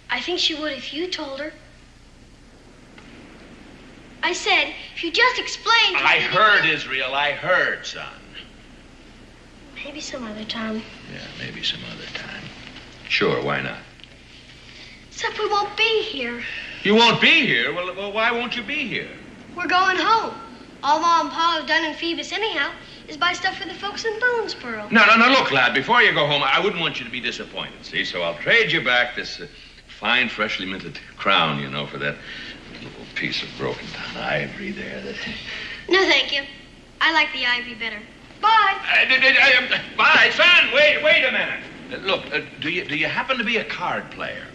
I think she would if you told her. I said, if you just explained... I heard, Israel. I heard, son. Maybe some other time. Yeah, maybe some other time. Sure, why not? Except we won't be here. You won't be here? Well, why won't you be here? We're going home. All Ma and Pa have done in Phoebus anyhow is buy stuff for the folks in Boonesboro. No, look, lad, before you go home, I wouldn't want you to be disappointed, see? So I'll trade you back this fine, freshly minted crown, you know, for that little piece of broken down ivory there. No, thank you. I like the ivory better. Bye. Bye, son. Wait a minute. Look, do you happen to be a card player?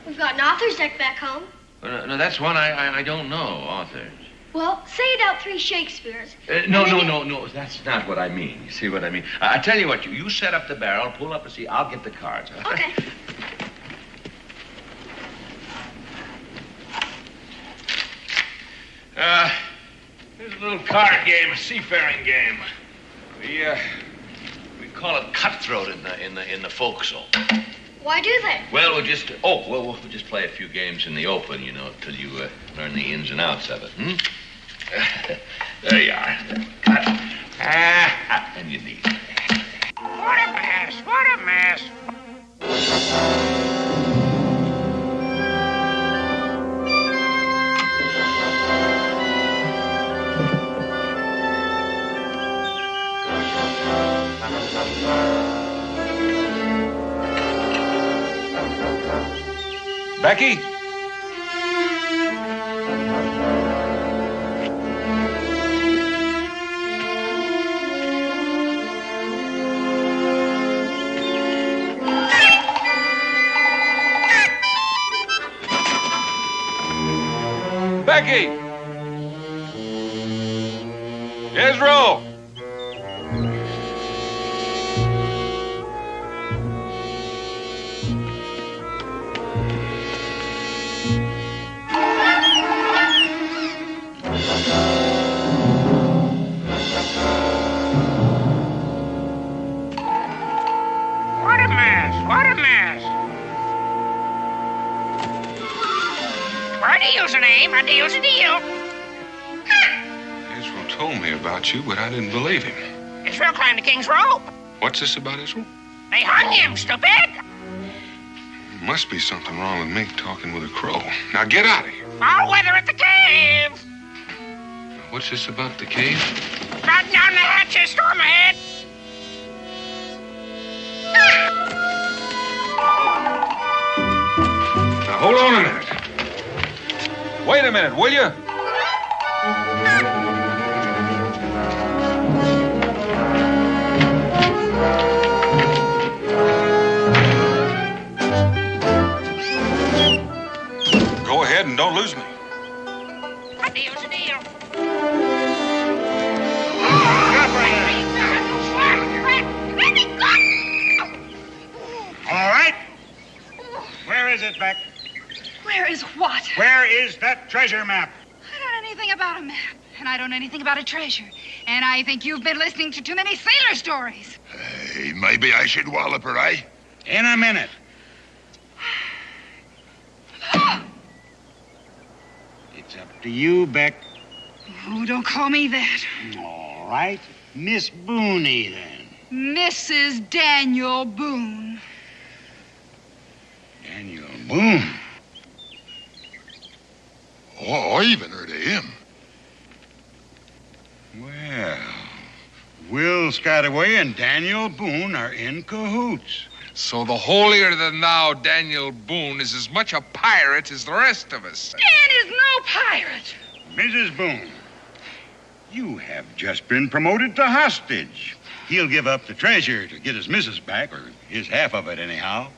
We've got an author's deck back home. No, that's one I don't know, authors. Well, say it out 3 Shakespeares. No, that's not what I mean. You see what I mean? I tell you what, you set up the barrel, pull up a seat, I'll get the cards. Okay. Here's a little card game, a seafaring game. We call it cutthroat in the forecastle. Why do they? Well, we'll just play a few games in the open, you know, till you learn the ins and outs of it. There you are. Cut. And you need it. What a mess! What a mess! Becky? Becky! Israel! What a mess! What a mess! Well, a deal's a name. A deal's a deal. Israel told me about you, but I didn't believe him. Israel climbed the king's rope. What's this about Israel? They hung him, stupid. Must be something wrong with me talking with a crow. Now get out of here. Foul weather at the cave. What's this about the cave? Batten down the hatches, storm ahead. Now hold on a minute. Wait a minute, will you? Go ahead and don't lose me. A deal's a deal. All right. Where is it, Beck? Where is what? Where is that treasure map? I don't know anything about a map, and I don't know anything about a treasure. And I think you've been listening to too many sailor stories. Hey, maybe I should wallop her, eh? In a minute. It's up to you, Beck. Oh, don't call me that. All right. Miss Booney, then. Mrs. Daniel Boone. Daniel Boone. Oh, I even heard of him. Well, Will Skidaway and Daniel Boone are in cahoots. So the holier-than-thou Daniel Boone is as much a pirate as the rest of us. Dan is no pirate. Mrs. Boone, You have just been promoted to hostage. He'll give up the treasure to get his missus back, or his half of it anyhow.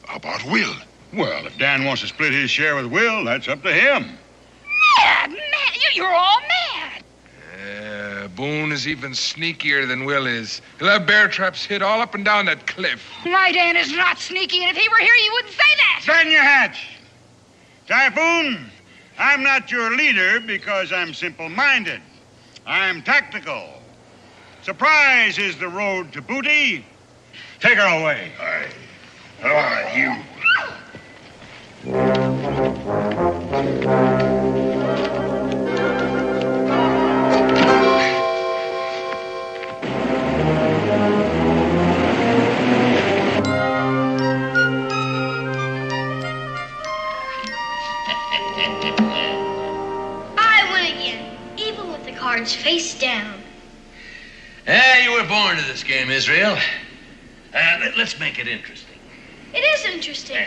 How about Will? Well, if Dan wants to split his share with Will, that's up to him. Mad! You're all mad! Boone is even sneakier than Will is. He'll have bear traps hid all up and down that cliff. My Dan is not sneaky, and if he were here, you wouldn't say that. Bend your hatch. Typhoon, I'm not your leader because I'm simple-minded. I'm tactical. Surprise is the road to booty. Take her away. All right, you. I win again, even with the cards face down. You were born to this game, Israel. Let's make it interesting. It is interesting.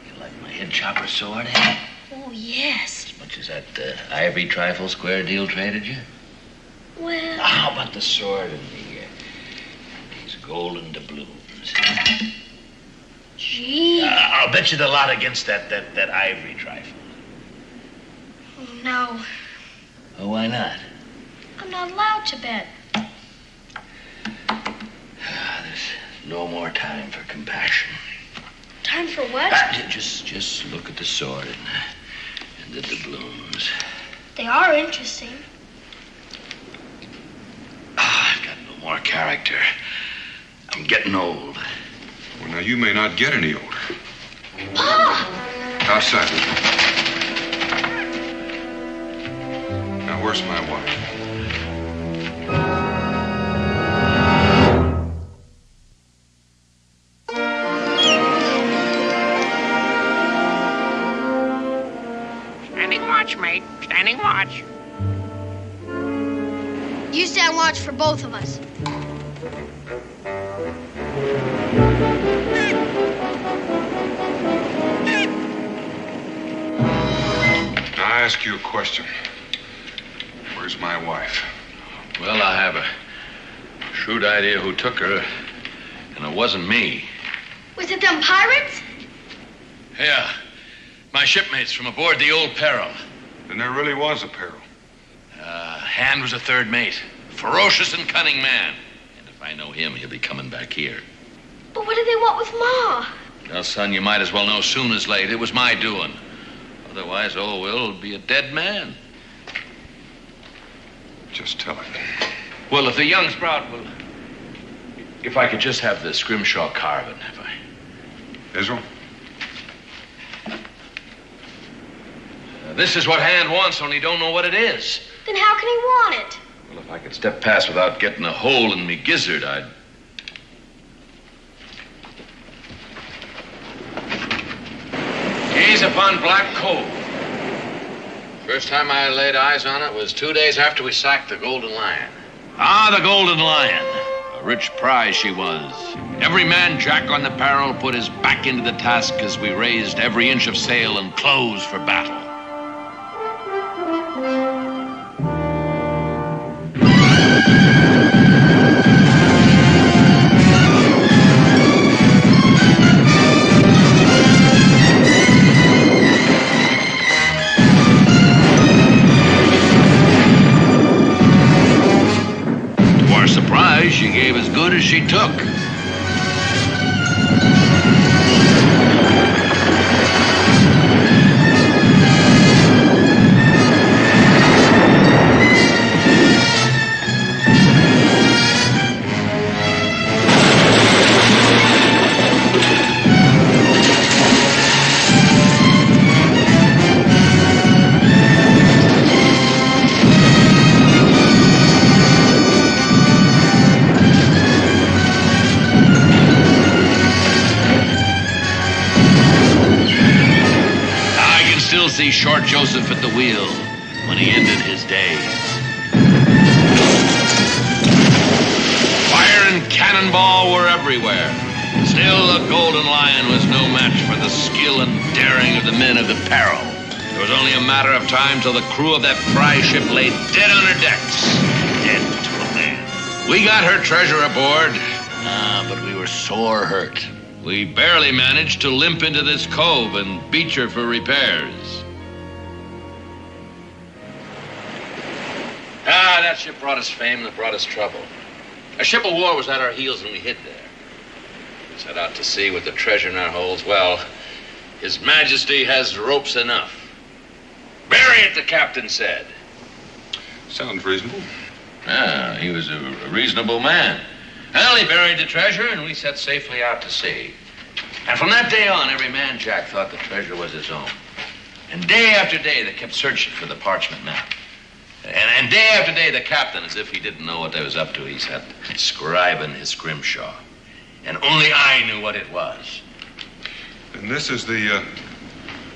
You like my head chopper sword? Oh, yes. As much as that ivory trifle square deal traded you? Well... How about the sword and these golden doubloons? Gee. I'll bet you the lot against that ivory trifle. Oh, no. Oh, why not? I'm not allowed to bet. There's no more time for compassion. Time for what? Just look at the sword and the doubloons. They are interesting. I've got no more character. I'm getting old. Well, now, you may not get any older. Pa! Outside with me. Now, where's my wife? Standing watch, mate. Standing watch. You stand watch for both of us. Now, I ask you a question. Where's my wife? Well, I have a shrewd idea who took her, and it wasn't me. Was it them pirates? Yeah, my shipmates from aboard the old Peril. Then there really was a peril. Hand was a third mate. Ferocious and cunning man. And if I know him, he'll be coming back here. But what did they want with Ma? Well, son, you might as well know soon as late. It was my doing. Otherwise, old Will would be a dead man. Just tell it. Well, if the young sprout will... If I could just have the scrimshaw carving, if I... Israel? This is what Hand wants, only don't know what it is. Then how can he want it? Well, if I could step past without getting a hole in me gizzard, I'd... Gaze upon Black Cove. First time I laid eyes on it was 2 days after we sacked the Golden Lion. Ah, the Golden Lion. A rich prize she was. Every man Jack on the Peril put his back into the task as we raised every inch of sail and clothes for battle. She gave as good as she took. See Short Joseph at the wheel when he ended his days. Fire and cannonball were everywhere. Still, the Golden Lion was no match for the skill and daring of the men of the Peril. It was only a matter of time till the crew of that prize ship lay dead on her decks. Dead to a man. We got her treasure aboard. But we were sore hurt. We barely managed to limp into this cove and beach her for repairs. That ship brought us fame and it brought us trouble. A ship of war was at our heels and we hid there. Set out to sea with the treasure in our holds. Well, His Majesty has ropes enough. Bury it, the captain said. Sounds reasonable. He was a reasonable man. Well, he buried the treasure and we set safely out to sea. And from that day on, every man Jack thought the treasure was his own. And day after day, they kept searching for the parchment map. And day after day, the captain, as if he didn't know what they was up to, he sat scribing his scrimshaw. And only I knew what it was. And this is the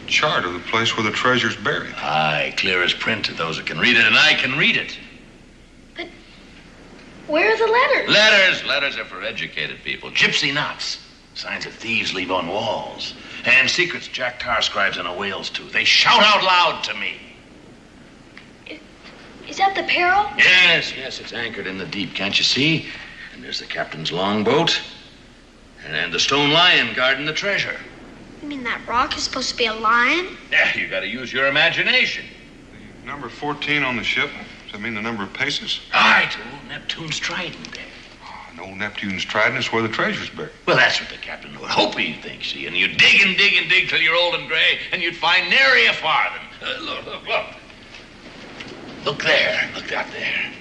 chart of the place where the treasure's buried. Aye, clear as print to those who can read it, and I can read it. But where are the letters? Letters are for educated people. Gypsy knots. Signs that thieves leave on walls. And secrets Jack Tar scribes on a whale's tooth. They shout out loud to me. Is that the Peril? Yes, it's anchored in the deep, can't you see? And there's the captain's longboat. And the stone lion guarding the treasure. You mean that rock is supposed to be a lion? Yeah, you gotta use your imagination. Number 14 on the ship. Does that mean the number of paces? Aye, to old Neptune's trident. And old Neptune's trident is where the treasure's buried. Well, that's what the captain would hope he'd think, see. And you'd dig and dig and dig till you're old and gray, and you'd find nary a farthing. Look. Look there. Look out there.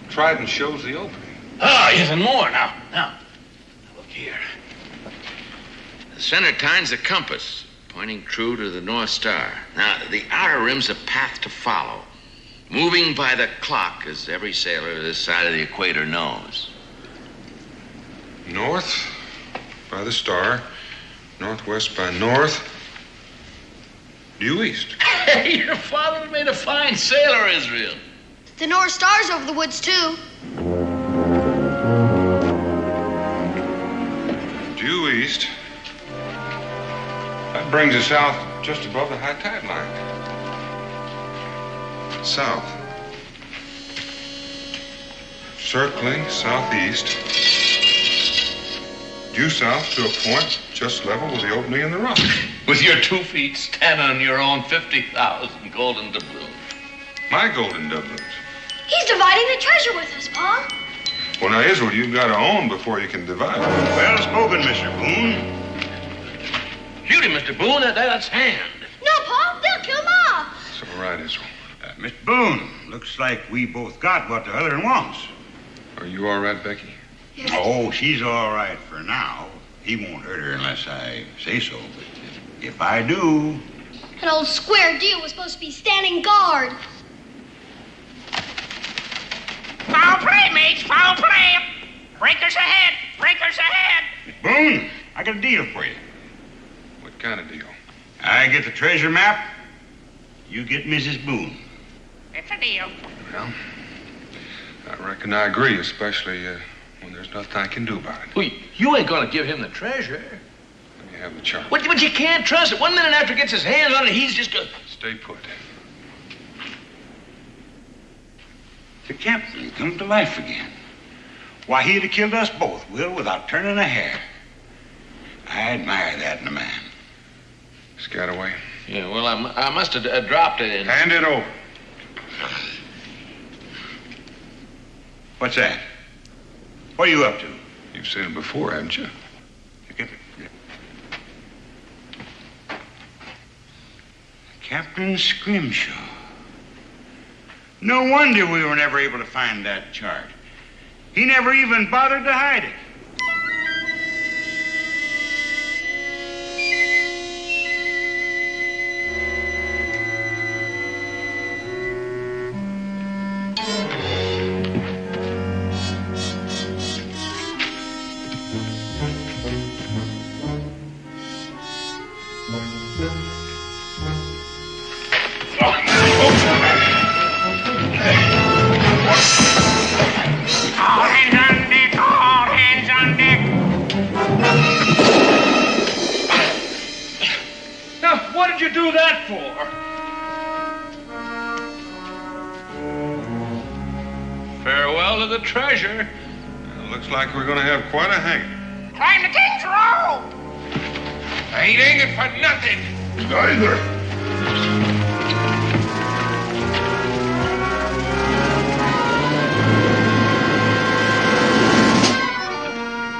Trident shows the opening. Even more now. Look here. The center time's a compass, pointing true to the North Star. Now, the outer rim's a path to follow, moving by the clock, as every sailor this side of the equator knows. North by the star, northwest by north, due east. Hey, your father made a fine sailor, Israel. The North Star's over the woods, too. Due east. That brings us out just above the high tide line. South. Circling southeast. Due south to a point just level with the opening in the rock. With your 2 feet standing on your own 50,000 golden doubloons. My golden doubloons. He's dividing the treasure with us, Pa. Well, now, Israel, you've got to own before you can divide. Well spoken, Mr. Boone. Shoot him, Mr. Boone. That's hand. No, Pa. They'll kill Ma. It's all right, Israel. Mr. Boone, looks like we both got what the other one wants. Are you all right, Becky? Yes. Oh, she's all right for now. He won't hurt her unless I say so. But if I do... An old square deal was supposed to be standing guard. Foul play, mates, foul play. Breakers ahead, breakers ahead. Mr. Boone, I got a deal for you. What kind of deal? I get the treasure map. You get Mrs. Boone. It's a deal. Well, I reckon I agree, especially when there's nothing I can do about it. Well, you ain't gonna give him the treasure. Let me have the chart. But you can't trust it. 1 minute after he gets his hands on it, he's just gonna... Stay put. The captain come to life again. Why, he'd have killed us both, Will, without turning a hair. I admire that in a man. Scataway. Yeah, well, I must have dropped it in... Hand it over. What's that? What are you up to? You've seen it before, haven't you? Captain Scrimshaw. No wonder we were never able to find that chart. He never even bothered to hide it. All hands on deck, all hands do that for? Farewell to the treasure. Looks like we're going to have quite a hanging. Climb the king's row! I ain't hanging for nothing. Neither.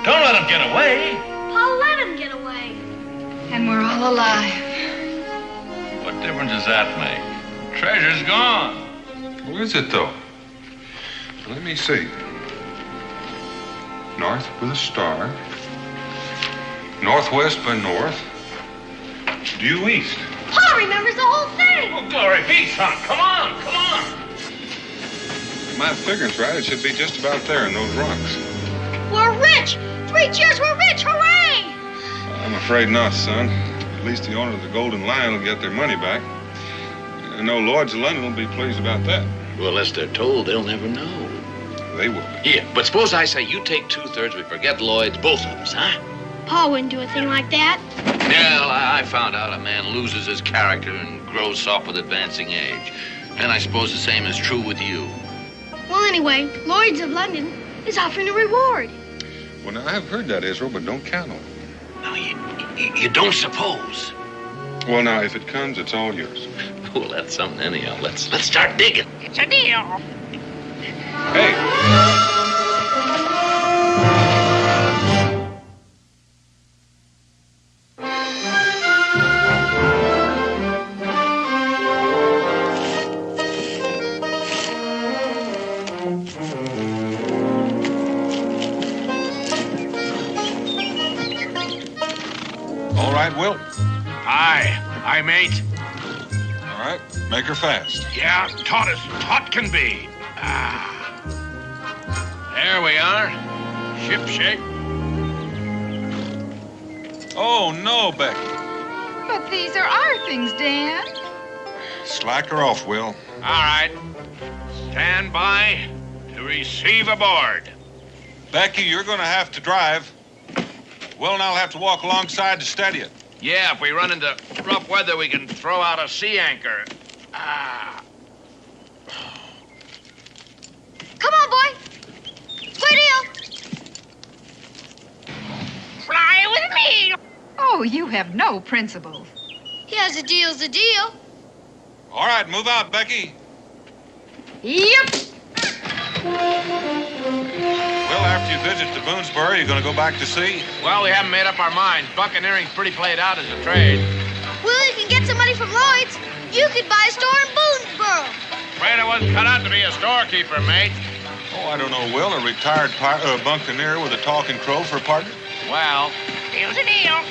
Don't let him get away. Paul let him get away. And we're all alive. What difference does that make? Treasure's gone. Where is it, though? Let me see. North with a star. Northwest by north. Due east. Paul remembers the whole thing. Oh, glory be, son. Come on, come on. If my figuring's right, it should be just about there in those rocks. We're rich. 3 cheers, we're rich. Hooray! I'm afraid not, son. At least the owner of the Golden Lion will get their money back. I know Lloyd's of London will be pleased about that. Well, unless they're told, they'll never know. They will. Here, but suppose I say you take 2/3, we forget Lloyd's, both of us, huh? Paul wouldn't do a thing like that. Well, I found out a man loses his character and grows soft with advancing age. And I suppose the same is true with you. Well, anyway, Lloyd's of London is offering a reward. Well, now, I've heard that, Israel, but don't count on it. Now, you don't suppose. Well, now, if it comes, it's all yours. Well, that's something anyhow. Let's start digging. It's a deal. Hey! All right, Will. Aye, mate. All right, make her fast. Yeah, taut can be. There we are. Ship shape. Oh, no, Becky. But these are our things, Dan. Slack her off, Will. All right. Stand by to receive aboard. Becky, you're going to have to drive. Will and I'll have to walk alongside to steady it. Yeah, if we run into rough weather, we can throw out a sea anchor. Come on, boy. Square deal. Fly with me. Oh, you have no principles. Yes, a deal's a deal. All right, move out, Becky. Yep. Well, after you visit the Boonesboro, you're going to go back to sea? Well, we haven't made up our minds. Buccaneering's pretty played out as a trade. Well, you can get some money from Lloyd's. You could buy a store in Boonesboro. Afraid I wasn't cut out to be a storekeeper, mate. Oh, I don't know, Will. A retired buccaneer with a talking crow for a partner? Well, Deal's a deal.